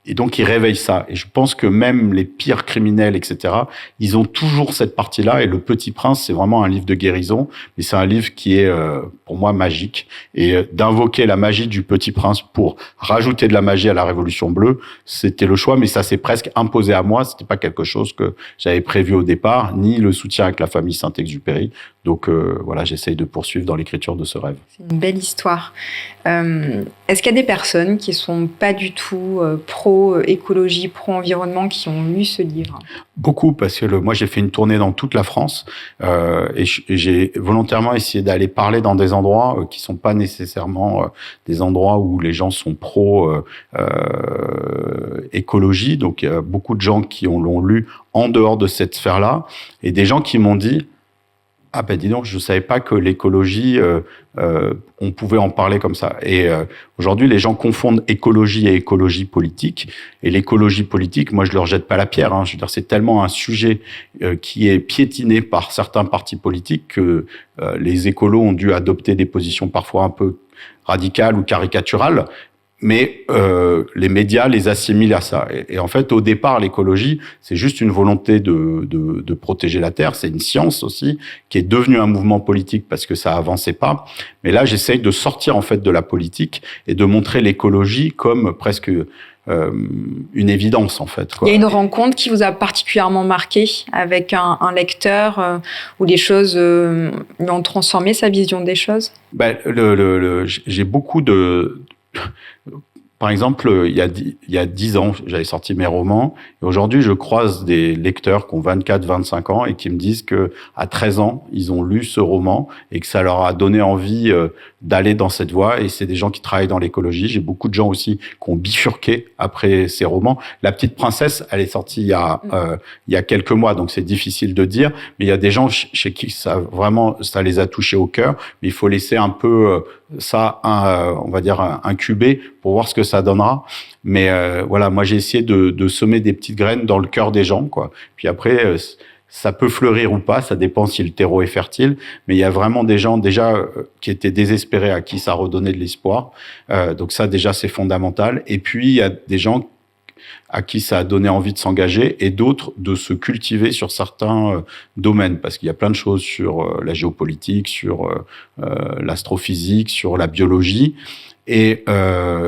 et donc il réveille ça. Et je pense que même les pires criminels, etc., ils ont toujours cette partie-là. Et Le Petit Prince, c'est vraiment un livre de guérison, mais c'est un livre qui est, pour moi, magique. Et d'invoquer la magie du Petit Prince pour rajouter de la magie à la Révolution bleue, c'était le choix, mais ça s'est presque imposé à moi. C'était pas quelque chose que j'avais prévu au départ, ni le soutien avec la famille Saint-Exupéry. Donc voilà, j'essaye de poursuivre dans l'écriture de ce rêve. C'est une belle histoire. Est-ce qu'il y a des personnes qui sont pas du tout pro-écologie, pro-environnement, qui ont lu ce livre? Beaucoup, parce que moi j'ai fait une tournée dans toute la France et j'ai volontairement essayé d'aller parler dans des endroits qui sont pas nécessairement des endroits où les gens sont pro-écologie. Donc il y a beaucoup de gens qui l'ont lu en dehors de cette sphère-là, et des gens qui m'ont dit: ah ben dis donc, je savais pas que l'écologie, on pouvait en parler comme ça. Et aujourd'hui, les gens confondent écologie et écologie politique. Et l'écologie politique, moi, je leur jette pas la pierre. Hein. Je veux dire, c'est tellement un sujet qui est piétiné par certains partis politiques que les écolos ont dû adopter des positions parfois un peu radicales ou caricaturales. Mais les médias les assimilent à ça. Et en fait, au départ, l'écologie, c'est juste une volonté de protéger la Terre. C'est une science aussi qui est devenue un mouvement politique parce que ça avançait pas. Mais là, j'essaye de sortir en fait de la politique et de montrer l'écologie comme presque une évidence en fait, quoi. Il y a une rencontre qui vous a particulièrement marqué avec un lecteur où les choses lui ont transformé sa vision des choses? J'ai beaucoup de... Par exemple, il y a 10 ans, j'avais sorti mes romans, et aujourd'hui, je croise des lecteurs qui ont 24, 25 ans et qui me disent que à 13 ans, ils ont lu ce roman et que ça leur a donné envie d'aller dans cette voie. Et c'est des gens qui travaillent dans l'écologie. J'ai beaucoup de gens aussi qui ont bifurqué après ces romans. La Petite Princesse, elle est sortie il y a quelques mois, donc c'est difficile de dire. Mais il y a des gens chez qui ça les a touchés au cœur. Mais il faut laisser un peu on va dire incuber pour voir ce que ça donnera. Mais voilà, moi j'ai essayé de semer des petites graines dans le cœur des gens, quoi. Puis après, ça peut fleurir ou pas, ça dépend si le terreau est fertile. Mais il y a vraiment des gens déjà qui étaient désespérés, à qui ça redonnait de l'espoir. Donc ça déjà c'est fondamental. Et puis il y a des gens à qui ça a donné envie de s'engager, et d'autres de se cultiver sur certains domaines, parce qu'il y a plein de choses sur la géopolitique, sur l'astrophysique, sur la biologie. Et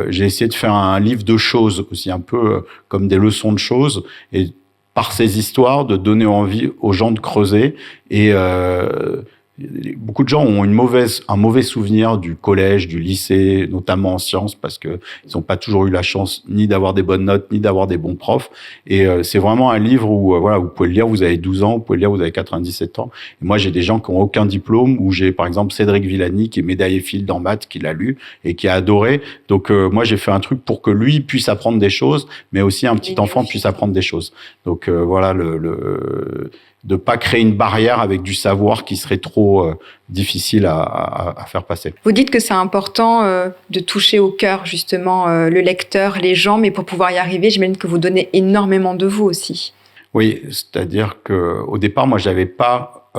j'ai essayé de faire un livre de choses aussi, un peu comme des leçons de choses, et par ces histoires de donner envie aux gens de creuser. Et beaucoup de gens ont un mauvais souvenir du collège, du lycée, notamment en sciences, parce que ils n'ont pas toujours eu la chance ni d'avoir des bonnes notes, ni d'avoir des bons profs. Et c'est vraiment un livre où voilà, vous pouvez le lire, vous avez 12 ans, vous pouvez le lire, vous avez 97 ans. Et moi, j'ai des gens qui n'ont aucun diplôme, où j'ai par exemple Cédric Villani, qui est médaillé Fields en maths, qui l'a lu et qui a adoré. Donc moi, j'ai fait un truc pour que lui puisse apprendre des choses, mais aussi un petit enfant puisse apprendre des choses. Donc voilà, de pas créer une barrière avec du savoir qui serait trop difficile à faire passer. Vous dites que c'est important de toucher au cœur justement le lecteur, les gens, mais pour pouvoir y arriver, j'imagine que vous donnez énormément de vous aussi. Oui, c'est-à-dire que au départ, moi, j'avais pas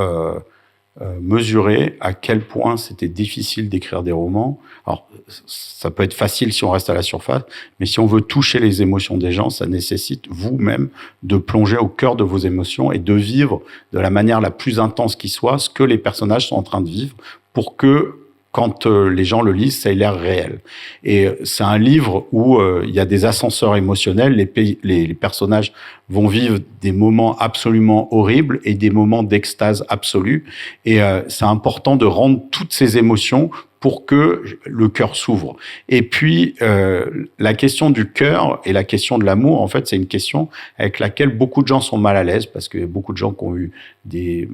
mesuré à quel point c'était difficile d'écrire des romans. Alors, ça peut être facile si on reste à la surface, mais si on veut toucher les émotions des gens, ça nécessite vous-même de plonger au cœur de vos émotions et de vivre de la manière la plus intense qui soit ce que les personnages sont en train de vivre, pour que quand les gens le lisent, ça ait l'air réel. Et c'est un livre où il y a des ascenseurs émotionnels. Les personnages vont vivre des moments absolument horribles et des moments d'extase absolue. Et c'est important de rendre toutes ces émotions pour que le cœur s'ouvre. Et puis, la question du cœur et la question de l'amour, en fait, c'est une question avec laquelle beaucoup de gens sont mal à l'aise, parce qu'il y a beaucoup de gens qui ont eu des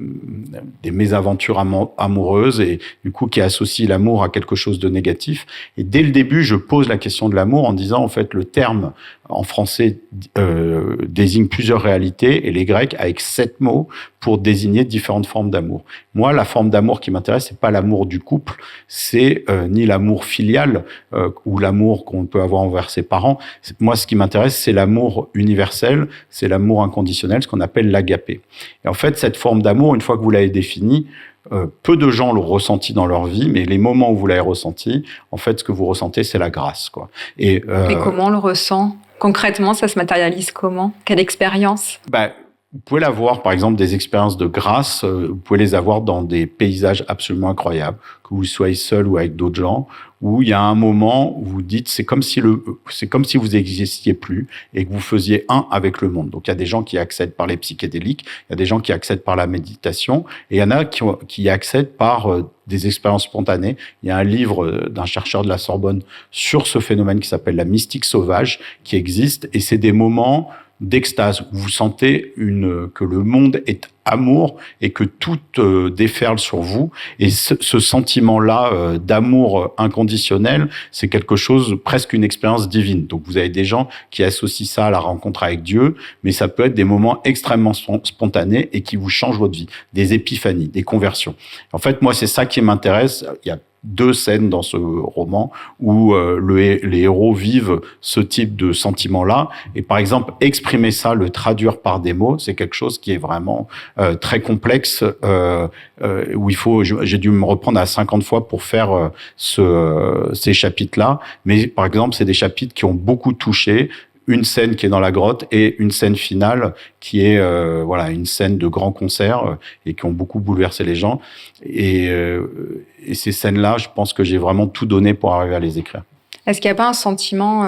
mésaventures amoureuses et du coup qui associent l'amour à quelque chose de négatif. Et dès le début, je pose la question de l'amour en disant, en fait, le terme en français désigne plusieurs réalités, et les Grecs avec 7 mots pour désigner différentes formes d'amour. Moi, la forme d'amour qui m'intéresse, c'est pas l'amour du couple, c'est ni l'amour filial ou l'amour qu'on peut avoir envers ses parents. Moi, ce qui m'intéresse, c'est l'amour universel, c'est l'amour inconditionnel, ce qu'on appelle l'agapé. Et en fait, cette forme d'amour, une fois que vous l'avez définie, peu de gens l'ont ressenti dans leur vie, mais les moments où vous l'avez ressenti, en fait, ce que vous ressentez, c'est la grâce, quoi. Et comment on le ressent ? Concrètement, ça se matérialise comment ? Quelle expérience ? Vous pouvez l'avoir, par exemple, des expériences de grâce, vous pouvez les avoir dans des paysages absolument incroyables, que vous soyez seul ou avec d'autres gens, où il y a un moment où vous dites, c'est comme si vous n'existiez plus et que vous faisiez un avec le monde. Donc, il y a des gens qui accèdent par les psychédéliques, il y a des gens qui accèdent par la méditation, et il y en a qui accèdent par des expériences spontanées. Il y a un livre d'un chercheur de la Sorbonne sur ce phénomène qui s'appelle la mystique sauvage, qui existe, et c'est des moments d'extase, où vous sentez que le monde est amour et que tout déferle sur vous. Et ce sentiment-là d'amour inconditionnel, c'est quelque chose, presque une expérience divine. Donc vous avez des gens qui associent ça à la rencontre avec Dieu, mais ça peut être des moments extrêmement spontanés et qui vous changent votre vie, des épiphanies, des conversions. En fait, moi, c'est ça qui m'intéresse. Il y a 2 scènes dans ce roman où les héros vivent ce type de sentiment-là. Et par exemple, exprimer ça, le traduire par des mots, c'est quelque chose qui est vraiment très complexe, où j'ai dû me reprendre à 50 fois pour faire ces chapitres-là. Mais par exemple, c'est des chapitres qui ont beaucoup touché. Une scène qui est dans la grotte et une scène finale qui est une scène de grand concert et qui ont beaucoup bouleversé les gens. Et ces scènes-là, je pense que j'ai vraiment tout donné pour arriver à les écrire. Est-ce qu'il n'y a pas un sentiment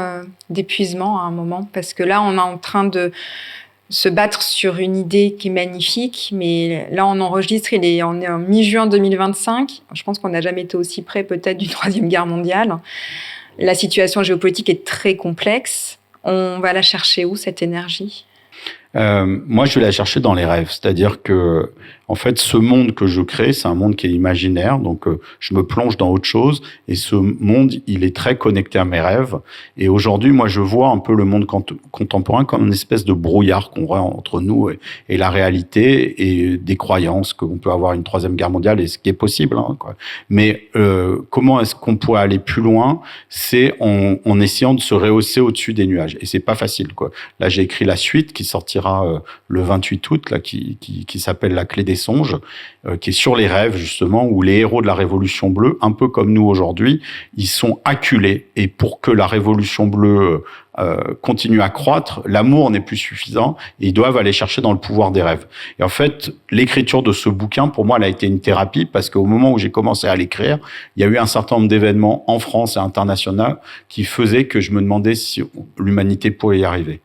d'épuisement à un moment ? Parce que là, on est en train de se battre sur une idée qui est magnifique, mais là, on enregistre, on est en mi-juin 2025. Je pense qu'on n'a jamais été aussi près peut-être d'une 3e guerre mondiale. La situation géopolitique est très complexe. On va la chercher où, cette énergie ? Moi, je vais la chercher dans les rêves. C'est-à-dire que, en fait, ce monde que je crée, c'est un monde qui est imaginaire. Donc, je me plonge dans autre chose. Et ce monde, il est très connecté à mes rêves. Et aujourd'hui, moi, je vois un peu le monde contemporain comme une espèce de brouillard qu'on voit entre nous et la réalité et des croyances qu'on peut avoir une 3e guerre mondiale et ce qui est possible, hein, quoi. Mais comment est-ce qu'on pourrait aller plus loin ? C'est en essayant de se rehausser au-dessus des nuages. Et c'est pas facile, quoi. Là, j'ai écrit la suite qui sortira sortira le 28 août, là, qui s'appelle La Clé des songes, qui est sur les rêves, justement, où les héros de la Révolution bleue, un peu comme nous aujourd'hui, ils sont acculés. Et pour que la Révolution bleue continue à croître, l'amour n'est plus suffisant et ils doivent aller chercher dans le pouvoir des rêves. Et en fait, l'écriture de ce bouquin, pour moi, elle a été une thérapie parce qu'au moment où j'ai commencé à l'écrire, il y a eu un certain nombre d'événements en France et internationaux qui faisaient que je me demandais si l'humanité pourrait y arriver.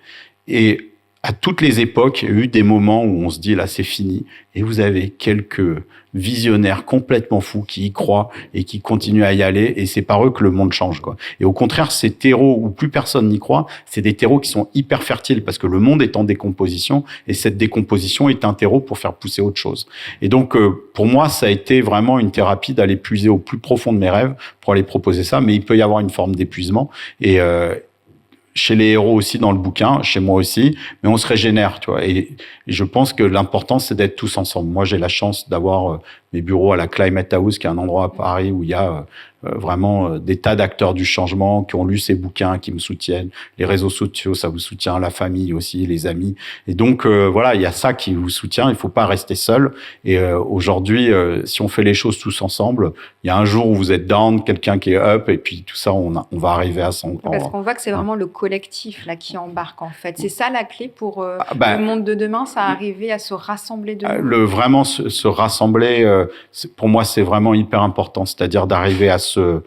Et à toutes les époques, il y a eu des moments où on se dit là c'est fini, et vous avez quelques visionnaires complètement fous qui y croient et qui continuent à y aller, et c'est par eux que le monde change, quoi. Et au contraire, ces terreaux où plus personne n'y croit, c'est des terreaux qui sont hyper fertiles parce que le monde est en décomposition, et cette décomposition est un terreau pour faire pousser autre chose. Et donc pour moi, ça a été vraiment une thérapie d'aller puiser au plus profond de mes rêves pour aller proposer ça, mais il peut y avoir une forme d'épuisement, et chez les héros aussi dans le bouquin, chez moi aussi, mais on se régénère, tu vois. Et je pense que l'important, c'est d'être tous ensemble. Moi, j'ai la chance d'avoir mes bureaux à la Climate House, qui est un endroit à Paris où il y a vraiment des tas d'acteurs du changement qui ont lu ces bouquins, qui me soutiennent. Les réseaux sociaux, ça vous soutient, la famille aussi, les amis. Et donc, voilà, il y a ça qui vous soutient. Il faut pas rester seul. Et aujourd'hui, si on fait les choses tous ensemble, il y a un jour où vous êtes down, quelqu'un qui est up, et puis tout ça, on va arriver à son... Parce qu'on voit que c'est vraiment le collectif là qui embarque, en fait. C'est ça la clé pour le monde de demain, ça arriver à se rassembler de nouveau. Vraiment se rassembler, pour moi, c'est vraiment hyper important. C'est-à-dire d'arriver à se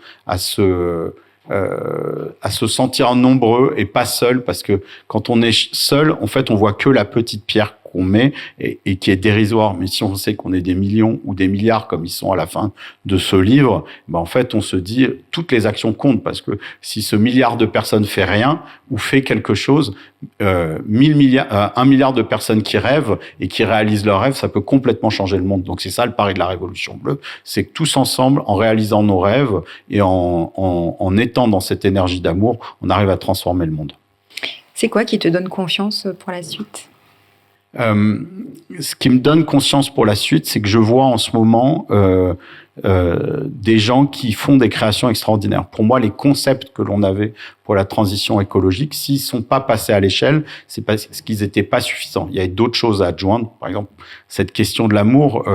sentir nombreux et pas seul, parce que quand on est seul, en fait, on voit que la petite pierre qu'on met et qui est dérisoire. Mais si on sait qu'on est des millions ou des milliards, comme ils sont à la fin de ce livre, ben en fait, on se dit toutes les actions comptent, parce que si ce milliard de personnes fait rien ou fait quelque chose, 1 milliard de personnes qui rêvent et qui réalisent leurs rêves, ça peut complètement changer le monde. Donc c'est ça le pari de la Révolution bleue, c'est que tous ensemble, en réalisant nos rêves et en étant dans cette énergie d'amour, on arrive à transformer le monde. C'est quoi qui te donne confiance pour la suite ? Ce qui me donne conscience pour la suite, c'est que je vois en ce moment des gens qui font des créations extraordinaires. Pour moi, les concepts que l'on avait pour la transition écologique, s'ils sont pas passés à l'échelle, c'est parce qu'ils étaient pas suffisants. Il y avait d'autres choses à adjoindre. Par exemple, cette question de l'amour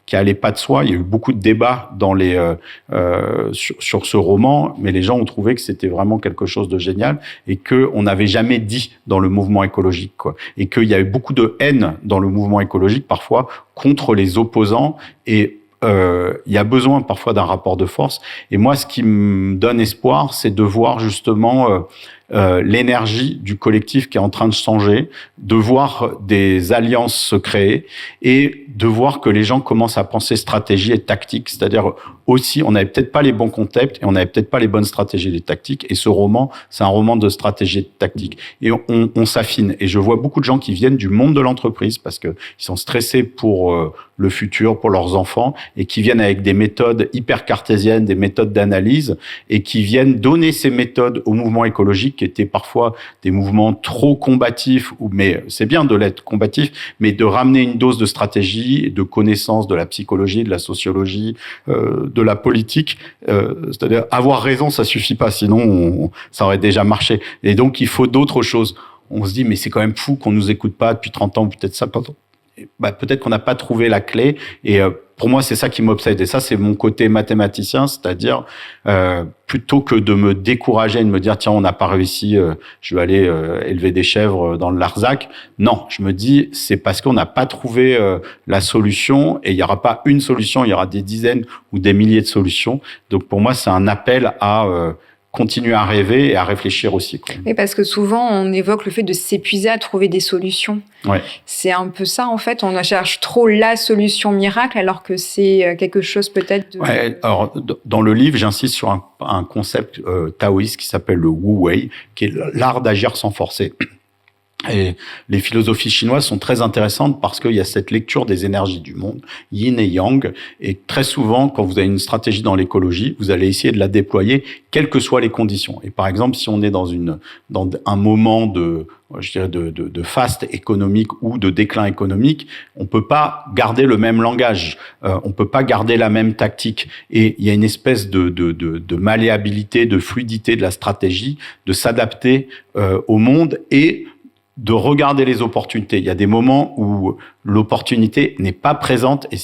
qui allait pas de soi. Il y a eu beaucoup de débats dans sur ce roman, mais les gens ont trouvé que c'était vraiment quelque chose de génial et que on n'avait jamais dit dans le mouvement écologique, quoi. Et qu'il y avait beaucoup de haine dans le mouvement écologique parfois contre les opposants, et il y a besoin parfois d'un rapport de force. Et moi, ce qui me donne espoir, c'est de voir justement l'énergie du collectif qui est en train de changer, de voir des alliances se créer et de voir que les gens commencent à penser stratégie et tactique. C'est-à-dire aussi, on n'avait peut-être pas les bons concepts et on n'avait peut-être pas les bonnes stratégies et tactiques. Et ce roman, c'est un roman de stratégie et de tactique. Et on s'affine. Et je vois beaucoup de gens qui viennent du monde de l'entreprise parce que ils sont stressés pour le futur, pour leurs enfants, et qui viennent avec des méthodes hyper cartésiennes, des méthodes d'analyse, et qui viennent donner ces méthodes au mouvement écologique, qui étaient parfois des mouvements trop combatifs, mais c'est bien de l'être combatif, mais de ramener une dose de stratégie, de connaissance de la psychologie, de la sociologie, de la politique. C'est-à-dire, avoir raison, ça suffit pas, sinon ça aurait déjà marché. Et donc, il faut d'autres choses. On se dit, mais c'est quand même fou qu'on nous écoute pas depuis 30 ans, peut-être 50 ans. Peut-être qu'on n'a pas trouvé la clé, et pour moi c'est ça qui m'obsède, et ça c'est mon côté mathématicien, c'est-à-dire plutôt que de me décourager et de me dire tiens on n'a pas réussi, je vais aller élever des chèvres dans le Larzac, non, je me dis c'est parce qu'on n'a pas trouvé la solution, et il n'y aura pas une solution, il y aura des dizaines ou des milliers de solutions. Donc pour moi c'est un appel à continuer à rêver et à réfléchir aussi, quoi. Oui, parce que souvent, on évoque le fait de s'épuiser à trouver des solutions. Ouais. C'est un peu ça, en fait. On cherche trop la solution miracle, alors que c'est quelque chose peut-être de... Ouais, alors, dans le livre, j'insiste sur un concept taoïste qui s'appelle le Wu Wei, qui est l'art d'agir sans forcer. Et les philosophies chinoises sont très intéressantes parce qu'il y a cette lecture des énergies du monde, yin et yang, et très souvent, quand vous avez une stratégie dans l'écologie, vous allez essayer de la déployer, quelles que soient les conditions. Et par exemple, si on est dans un moment de faste économique ou de déclin économique, on peut pas garder le même langage, on peut pas garder la même tactique, et il y a une espèce de malléabilité, de fluidité de la stratégie, de s'adapter au monde, et de regarder les opportunités. Il y a des moments où l'opportunité n'est pas présente et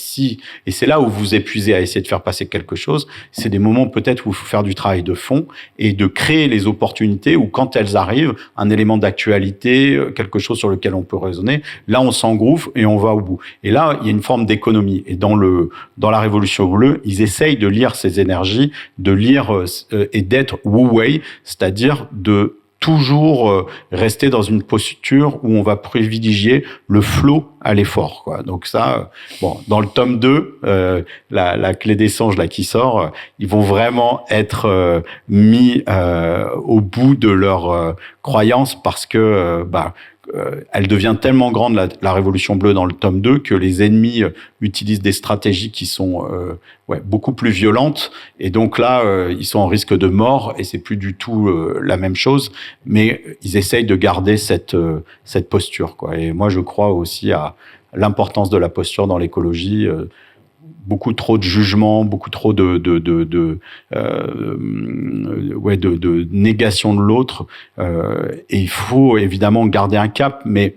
c'est là où vous épuisez à essayer de faire passer quelque chose. C'est des moments peut-être où il faut faire du travail de fond et de créer les opportunités où quand elles arrivent, un élément d'actualité, quelque chose sur lequel on peut raisonner, là on s'engouffre et on va au bout. Et là, il y a une forme d'économie. Et dans la Révolution bleue, ils essayent de lire ces énergies, de lire et d'être wu-wei, c'est-à-dire de toujours rester dans une posture où on va privilégier le flow à l'effort, quoi. Donc ça, bon, dans le tome 2, la clé des songes là qui sort, ils vont vraiment être mis au bout de leur croyance parce que elle devient tellement grande, la Révolution bleue, dans le tome 2, que les ennemis utilisent des stratégies qui sont beaucoup plus violentes. Et donc là, ils sont en risque de mort et c'est plus du tout la même chose. Mais ils essayent de garder cette posture, quoi. Et moi, je crois aussi à l'importance de la posture dans l'écologie. Beaucoup trop de jugements, beaucoup trop de négation de l'autre. Et il faut évidemment garder un cap, mais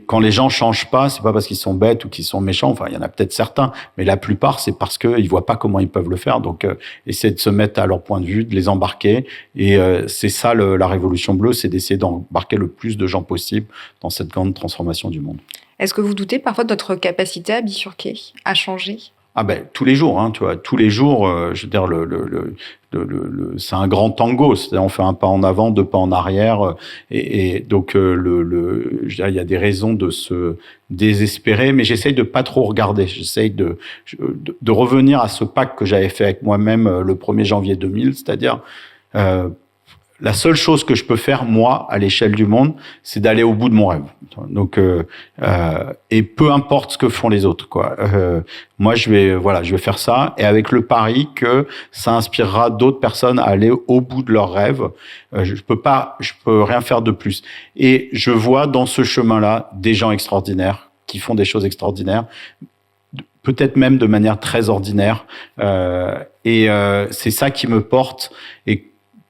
quand les gens changent pas, c'est pas parce qu'ils sont bêtes ou qu'ils sont méchants. Enfin, il y en a peut-être certains, mais la plupart, c'est parce qu'ils voient pas comment ils peuvent le faire. Donc, essayer de se mettre à leur point de vue, de les embarquer. Et c'est ça la Révolution bleue, c'est d'essayer d'embarquer le plus de gens possible dans cette grande transformation du monde. Est-ce que vous doutez parfois de notre capacité à bifurquer, à changer ? Ah ben tous les jours, hein, tu vois, tous les jours. Je veux dire, c'est un grand tango. C'est-à-dire, on fait un pas en avant, 2 pas en arrière, et donc je veux dire, il y a des raisons de se désespérer, mais j'essaye de pas trop regarder. J'essaye de revenir à ce pacte que j'avais fait avec moi-même le 1er janvier 2000, c'est-à-dire la seule chose que je peux faire, moi, à l'échelle du monde, c'est d'aller au bout de mon rêve. Donc, et peu importe ce que font les autres, quoi. Moi, je vais faire ça, et avec le pari que ça inspirera d'autres personnes à aller au bout de leurs rêves. Je peux rien faire de plus. Et je vois dans ce chemin-là des gens extraordinaires qui font des choses extraordinaires, peut-être même de manière très ordinaire. C'est ça qui me porte. Et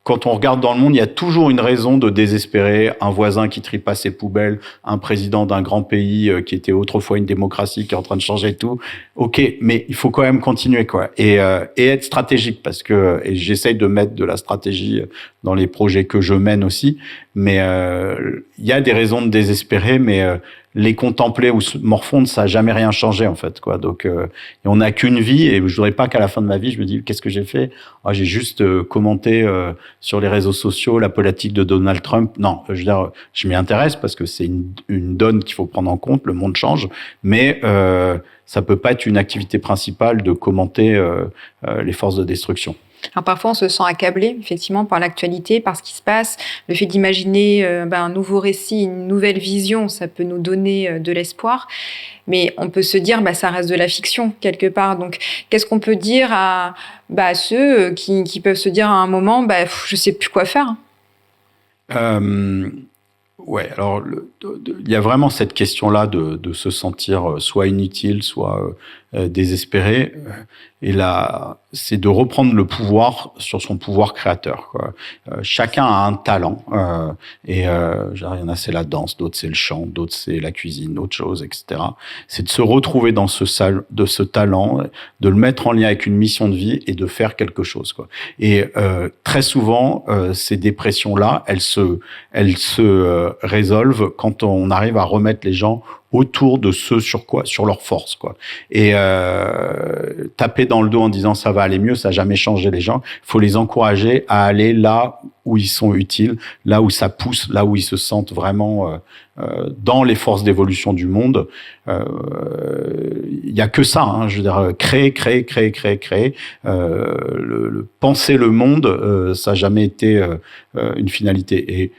quand on regarde dans le monde, il y a toujours une raison de désespérer. Un voisin qui trie pas ses poubelles, un président d'un grand pays qui était autrefois une démocratie qui est en train de changer tout. Ok, mais il faut quand même continuer, quoi, et être stratégique, parce que j'essaye de mettre de la stratégie dans les projets que je mène aussi. Mais il y a des raisons de désespérer, mais les contempler ou se morfondre, ça n'a jamais rien changé, en fait, quoi. Donc, et on n'a qu'une vie, et je voudrais pas qu'à la fin de ma vie, je me dise, qu'est-ce que j'ai fait? Ah, j'ai juste commenté sur les réseaux sociaux la politique de Donald Trump. Non, je veux dire, je m'y intéresse parce que c'est une donne qu'il faut prendre en compte. Le monde change, mais ça peut pas être une activité principale de commenter les forces de destruction. Alors parfois, on se sent accablé, effectivement, par l'actualité, par ce qui se passe. Le fait d'imaginer un nouveau récit, une nouvelle vision, ça peut nous donner de l'espoir. Mais on peut se dire, ça reste de la fiction, quelque part. Donc, qu'est-ce qu'on peut dire à ceux qui peuvent se dire à un moment, je sais plus quoi faire? Ouais, alors il y a vraiment cette question-là de se sentir soit inutile, soit désespéré. Et là, c'est de reprendre le pouvoir sur son pouvoir créateur, quoi. Chacun a un talent. Il y en a, c'est la danse, d'autres c'est le chant, d'autres c'est la cuisine, autre chose, etc. C'est de se retrouver dans ce talent, de le mettre en lien avec une mission de vie et de faire quelque chose, quoi. Et très souvent, ces dépressions-là, elles se résolvent quand on arrive à remettre les gens autour de sur leur force, quoi. Et taper dans le dos en disant ça va aller mieux, ça n'a jamais changé les gens. Il faut les encourager à aller là où ils sont utiles, là où ça pousse, là où ils se sentent vraiment dans les forces d'évolution du monde. Il y a que ça, hein, je veux dire, créer. Penser le monde, ça n'a jamais été une finalité. Et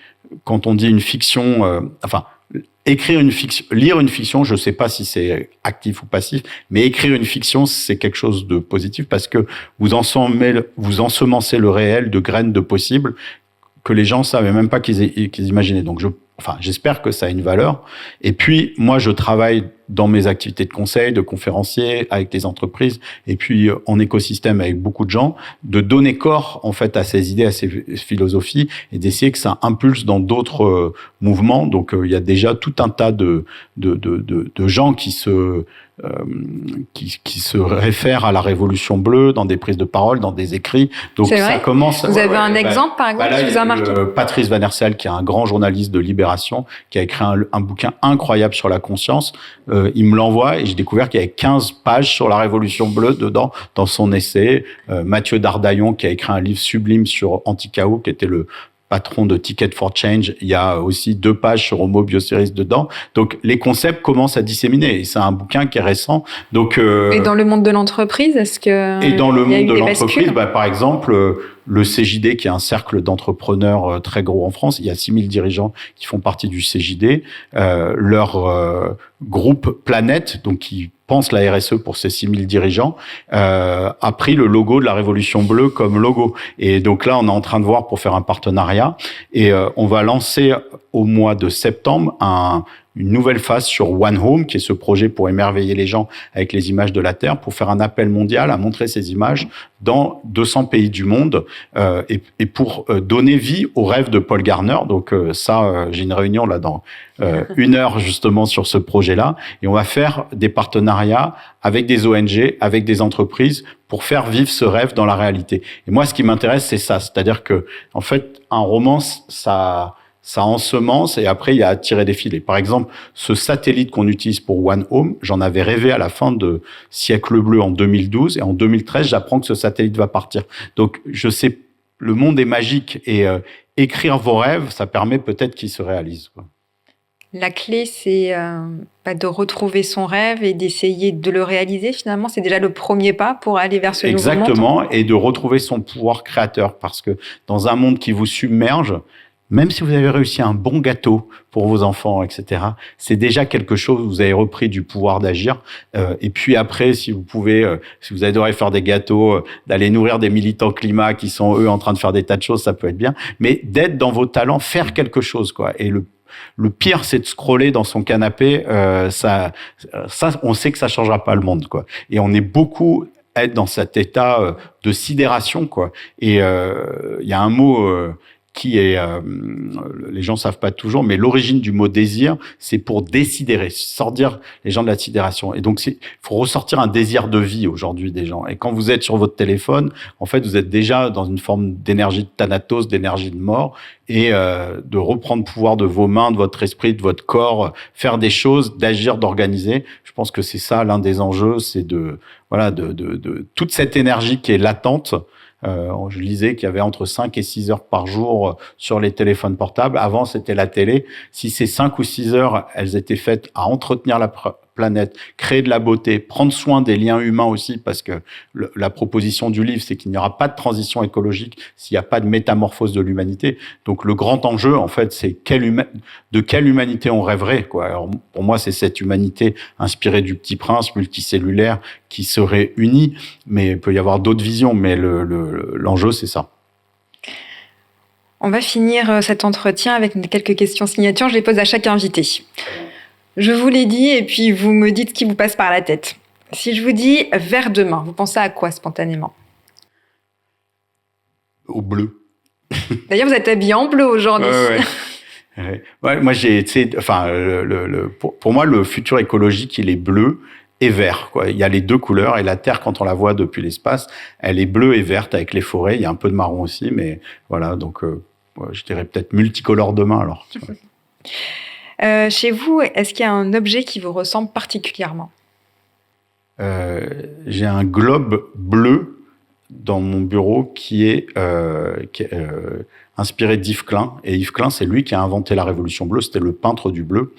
quand on dit une fiction, écrire une fiction, lire une fiction, je ne sais pas si c'est actif ou passif, mais écrire une fiction, c'est quelque chose de positif parce que vous ensemencez le réel de graines de possibles que les gens ne savaient même pas qu'ils imaginaient. Donc, je Enfin, j'espère que ça a une valeur. Et puis, moi, je travaille dans mes activités de conseil, de conférencier, avec les entreprises, et puis en écosystème avec beaucoup de gens, de donner corps, en fait, à ces idées, à ces philosophies, et d'essayer que ça impulse dans d'autres mouvements. Donc, il y a déjà tout un tas de gens qui se réfèrent à la Révolution bleue dans des prises de parole, dans des écrits. Donc, ça commence. Vous avez un exemple, par exemple, qui vous a marqué? Patrice Van Hersel, qui est un grand journaliste de Libération, qui a écrit un bouquin incroyable sur la conscience. Il me l'envoie et j'ai découvert qu'il y avait 15 pages sur la Révolution bleue dedans, dans son essai. Mathieu Dardaillon, qui a écrit un livre sublime sur Anti-Chaos, qui était le patron de Ticket for Change. Il y a aussi 2 pages sur Homo Bioceres dedans. Donc, les concepts commencent à disséminer. Et c'est un bouquin qui est récent. Donc, et dans le monde de l'entreprise, est-ce que... Et dans le monde de l'entreprise, par exemple, le CJD, qui est un cercle d'entrepreneurs très gros en France, il y a 6000 dirigeants qui font partie du CJD. Leur groupe Planète, donc qui pense la RSE pour ces 6000 dirigeants, a pris le logo de la Révolution bleue comme logo. Et donc là, on est en train de voir pour faire un partenariat. Et on va lancer au mois de septembre une nouvelle phase sur One Home, qui est ce projet pour émerveiller les gens avec les images de la Terre, pour faire un appel mondial à montrer ces images dans 200 pays du monde et pour donner vie au rêve de Paul Garner. Donc j'ai une réunion là dans 1 heure justement sur ce projet-là, et on va faire des partenariats avec des ONG, avec des entreprises pour faire vivre ce rêve dans la réalité. Et moi, ce qui m'intéresse, c'est ça, c'est-à-dire que en fait, un roman, ça ensemence et après, il y a à tirer des filets. Par exemple, ce satellite qu'on utilise pour One Home, j'en avais rêvé à la fin de Siècle Bleu en 2012 et en 2013, j'apprends que ce satellite va partir. Donc, je sais, le monde est magique et écrire vos rêves, ça permet peut-être qu'ils se réalisent, quoi. La clé, c'est de retrouver son rêve et d'essayer de le réaliser. Finalement, c'est déjà le premier pas pour aller vers ce nouveau monde. Exactement, et de retrouver son pouvoir créateur. Parce que dans un monde qui vous submerge, même si vous avez réussi un bon gâteau pour vos enfants, etc., c'est déjà quelque chose, vous avez repris du pouvoir d'agir. Et puis après, si vous pouvez, si vous adorez faire des gâteaux, d'aller nourrir des militants climat qui sont, eux, en train de faire des tas de choses, ça peut être bien. Mais d'être dans vos talents, faire quelque chose, quoi. Et le pire, c'est de scroller dans son canapé. Ça, on sait que ça changera pas le monde, quoi. Et on est beaucoup être dans cet état de sidération, quoi. Et il y a un mot qui est, les gens savent pas toujours, mais l'origine du mot désir, c'est pour désidérer, sortir les gens de la sidération. Et donc, faut ressortir un désir de vie aujourd'hui des gens. Et quand vous êtes sur votre téléphone, en fait, vous êtes déjà dans une forme d'énergie de thanatos, d'énergie de mort, et de reprendre pouvoir de vos mains, de votre esprit, de votre corps, faire des choses, d'agir, d'organiser. Je pense que c'est ça l'un des enjeux, c'est de toute cette énergie qui est latente. Je lisais qu'il y avait entre 5 et 6 heures par jour sur les téléphones portables. Avant, c'était la télé. Si ces 5 ou 6 heures, elles étaient faites à entretenir la planète, créer de la beauté, prendre soin des liens humains aussi, parce que la proposition du livre, c'est qu'il n'y aura pas de transition écologique s'il n'y a pas de métamorphose de l'humanité. Donc, le grand enjeu, en fait, c'est de quelle humanité on rêverait, quoi. Alors, pour moi, c'est cette humanité inspirée du Petit Prince, multicellulaire, qui serait unie. Mais il peut y avoir d'autres visions, mais l'enjeu, c'est ça. On va finir cet entretien avec quelques questions signatures. Je les pose à chaque invité. Je vous l'ai dit, et puis vous me dites ce qui vous passe par la tête. Si je vous dis « vers demain », vous pensez à quoi spontanément ? Au bleu. D'ailleurs, vous êtes habillé en bleu aujourd'hui. Ouais, moi, pour moi, le futur écologique, il est bleu et vert, quoi. Il y a les 2 couleurs, et la Terre, quand on la voit depuis l'espace, elle est bleue et verte avec les forêts. Il y a un peu de marron aussi, mais voilà, donc je dirais peut-être multicolore demain, alors. Chez vous, est-ce qu'il y a un objet qui vous ressemble particulièrement ? J'ai un globe bleu dans mon bureau qui est inspiré d'Yves Klein. Et Yves Klein, c'est lui qui a inventé la Révolution bleue. C'était le peintre du bleu.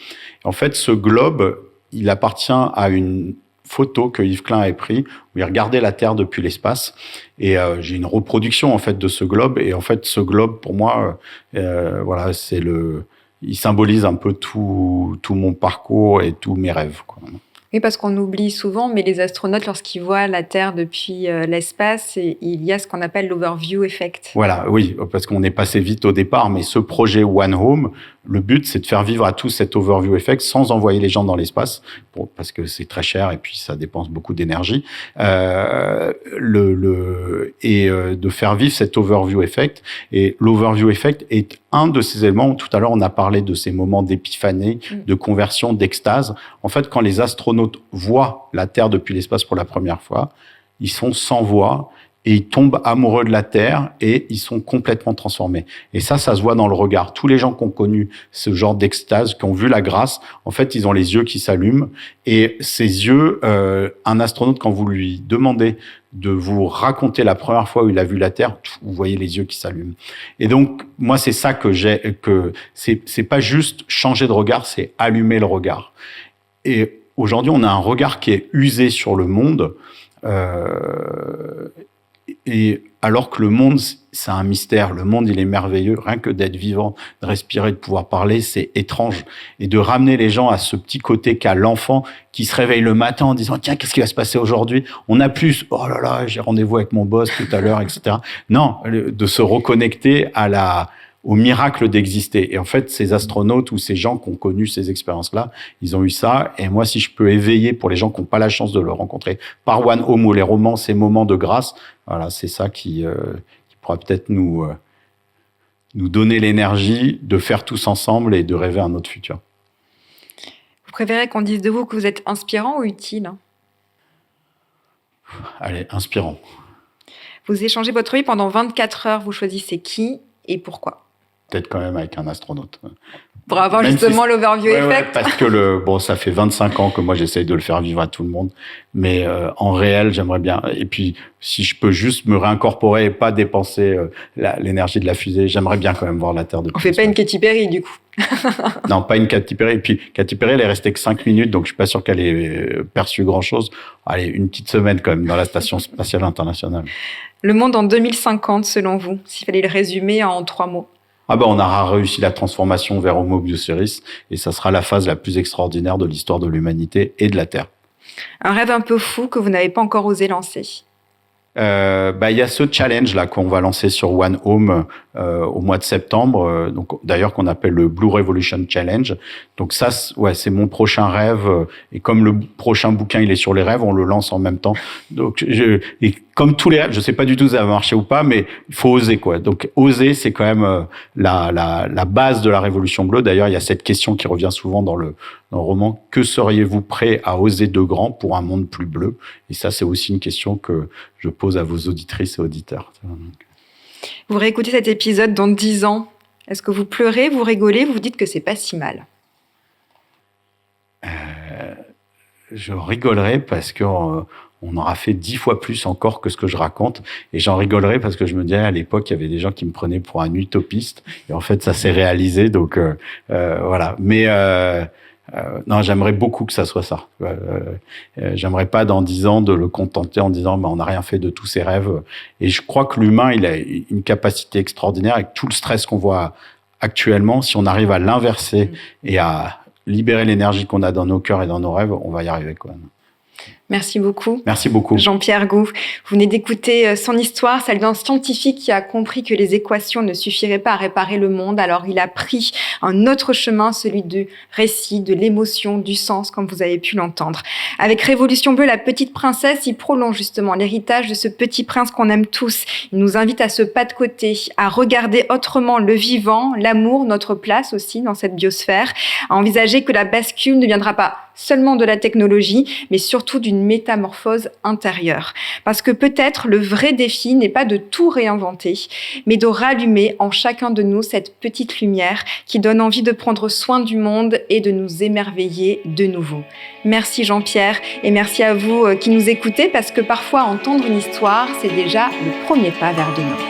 En fait, ce globe, il appartient à une photo que Yves Klein avait prise, où il regardait la Terre depuis l'espace. Et j'ai une reproduction, en fait, de ce globe. Et en fait, ce globe, pour moi, voilà, il symbolise un peu tout mon parcours et tous mes rêves, quoi. Oui, parce qu'on oublie souvent, mais les astronautes, lorsqu'ils voient la Terre depuis l'espace, il y a ce qu'on appelle l'overview effect. Voilà, oui, parce qu'on est passé vite au départ, mais ce projet One Home, Le but, c'est de faire vivre à tous cet overview effect sans envoyer les gens dans l'espace, parce que c'est très cher et puis ça dépense beaucoup d'énergie. De faire vivre cet overview effect. Et l'overview effect est un de ces éléments. Tout à l'heure, on a parlé de ces moments d'épiphanie, de conversion, d'extase. En fait, quand les astronautes voient la Terre depuis l'espace pour la première fois, ils sont sans voix. Et ils tombent amoureux de la Terre et ils sont complètement transformés. Et ça se voit dans le regard. Tous les gens qui ont connu ce genre d'extase, qui ont vu la grâce, en fait, ils ont les yeux qui s'allument. Et ces yeux, un astronaute, quand vous lui demandez de vous raconter la première fois où il a vu la Terre, vous voyez les yeux qui s'allument. Et donc, moi, c'est ça que c'est pas juste changer de regard, c'est allumer le regard. Et aujourd'hui, on a un regard qui est usé sur le monde, et alors que le monde, c'est un mystère. Le monde, il est merveilleux. Rien que d'être vivant, de respirer, de pouvoir parler, c'est étrange. Et de ramener les gens à ce petit côté qu'a l'enfant qui se réveille le matin en disant « Tiens, qu'est-ce qui va se passer aujourd'hui ?» On a plus « Oh là là, j'ai rendez-vous avec mon boss tout à l'heure, etc. » Non, de se reconnecter au miracle d'exister. Et en fait, ces astronautes ou ces gens qui ont connu ces expériences-là, ils ont eu ça. Et moi, si je peux éveiller pour les gens qui n'ont pas la chance de le rencontrer par One Home ou les romans, ces moments de grâce, voilà, c'est ça qui pourra peut-être nous donner l'énergie de faire tous ensemble et de rêver un autre futur. Vous préférez qu'on dise de vous que vous êtes inspirant ou utile ? Allez, inspirant. Vous échangez votre vie pendant 24 heures. Vous choisissez qui et pourquoi ? Peut-être quand même avec un astronaute. Pour avoir même justement l'overview effect. Ouais, parce que ça fait 25 ans que moi j'essaye de le faire vivre à tout le monde, mais en réel j'aimerais bien. Et puis si je peux juste me réincorporer et pas dépenser l'énergie de la fusée, j'aimerais bien quand même voir la Terre depuis. On fait pas une Katy Perry du coup. Non, pas une Katy Perry. Et puis Katy Perry, elle est restée que 5 minutes, donc je suis pas sûr qu'elle ait perçu grand chose. Allez, une petite semaine quand même dans la station spatiale internationale. Le monde en 2050, selon vous, s'il fallait le résumer en 3 mots. On aura réussi la transformation vers Homo Bioceris et ça sera la phase la plus extraordinaire de l'histoire de l'humanité et de la Terre. Un rêve un peu fou que vous n'avez pas encore osé lancer. Y a ce challenge là qu'on va lancer sur One Home au mois de septembre, donc d'ailleurs qu'on appelle le Blue Revolution Challenge. Donc ça, c'est mon prochain rêve. Et comme le prochain bouquin il est sur les rêves, on le lance en même temps. Donc et comme tous les rêves, je sais pas du tout si ça va marcher ou pas, mais il faut oser quoi. Donc oser, c'est quand même la base de la Révolution bleue. D'ailleurs, il y a cette question qui revient souvent dans le roman. Que seriez-vous prêt à oser de grand pour un monde plus bleu? Et ça, c'est aussi une question que je pose à vos auditrices et auditeurs. Vous réécoutez cet épisode dans 10 ans. Est-ce que vous pleurez, vous rigolez, vous dites que c'est pas si mal? Je rigolerai parce que on aura fait 10 fois plus encore que ce que je raconte. Et j'en rigolerai parce que je me disais, à l'époque, il y avait des gens qui me prenaient pour un utopiste. Et en fait, ça s'est réalisé. Donc, voilà. Mais non, j'aimerais beaucoup que ça soit ça. J'aimerais pas dans 10 ans de le contenter en disant on n'a rien fait de tous ces rêves. Et je crois que l'humain, il a une capacité extraordinaire avec tout le stress qu'on voit actuellement. Si on arrive à l'inverser et à libérer l'énergie qu'on a dans nos cœurs et dans nos rêves, on va y arriver, quoi. Merci beaucoup. Merci beaucoup. Jean-Pierre Gou, vous venez d'écouter son histoire, celle d'un scientifique qui a compris que les équations ne suffiraient pas à réparer le monde. Alors il a pris un autre chemin, celui du récit, de l'émotion, du sens, comme vous avez pu l'entendre. Avec Révolution bleue, la petite princesse, il prolonge justement l'héritage de ce petit prince qu'on aime tous. Il nous invite à ce pas de côté, à regarder autrement le vivant, l'amour, notre place aussi dans cette biosphère, à envisager que la bascule ne viendra pas seulement de la technologie, mais surtout d'une métamorphose intérieure. Parce que peut-être le vrai défi n'est pas de tout réinventer, mais de rallumer en chacun de nous cette petite lumière qui donne envie de prendre soin du monde et de nous émerveiller de nouveau. Merci Jean-Pierre et merci à vous qui nous écoutez parce que parfois entendre une histoire, c'est déjà le premier pas vers demain.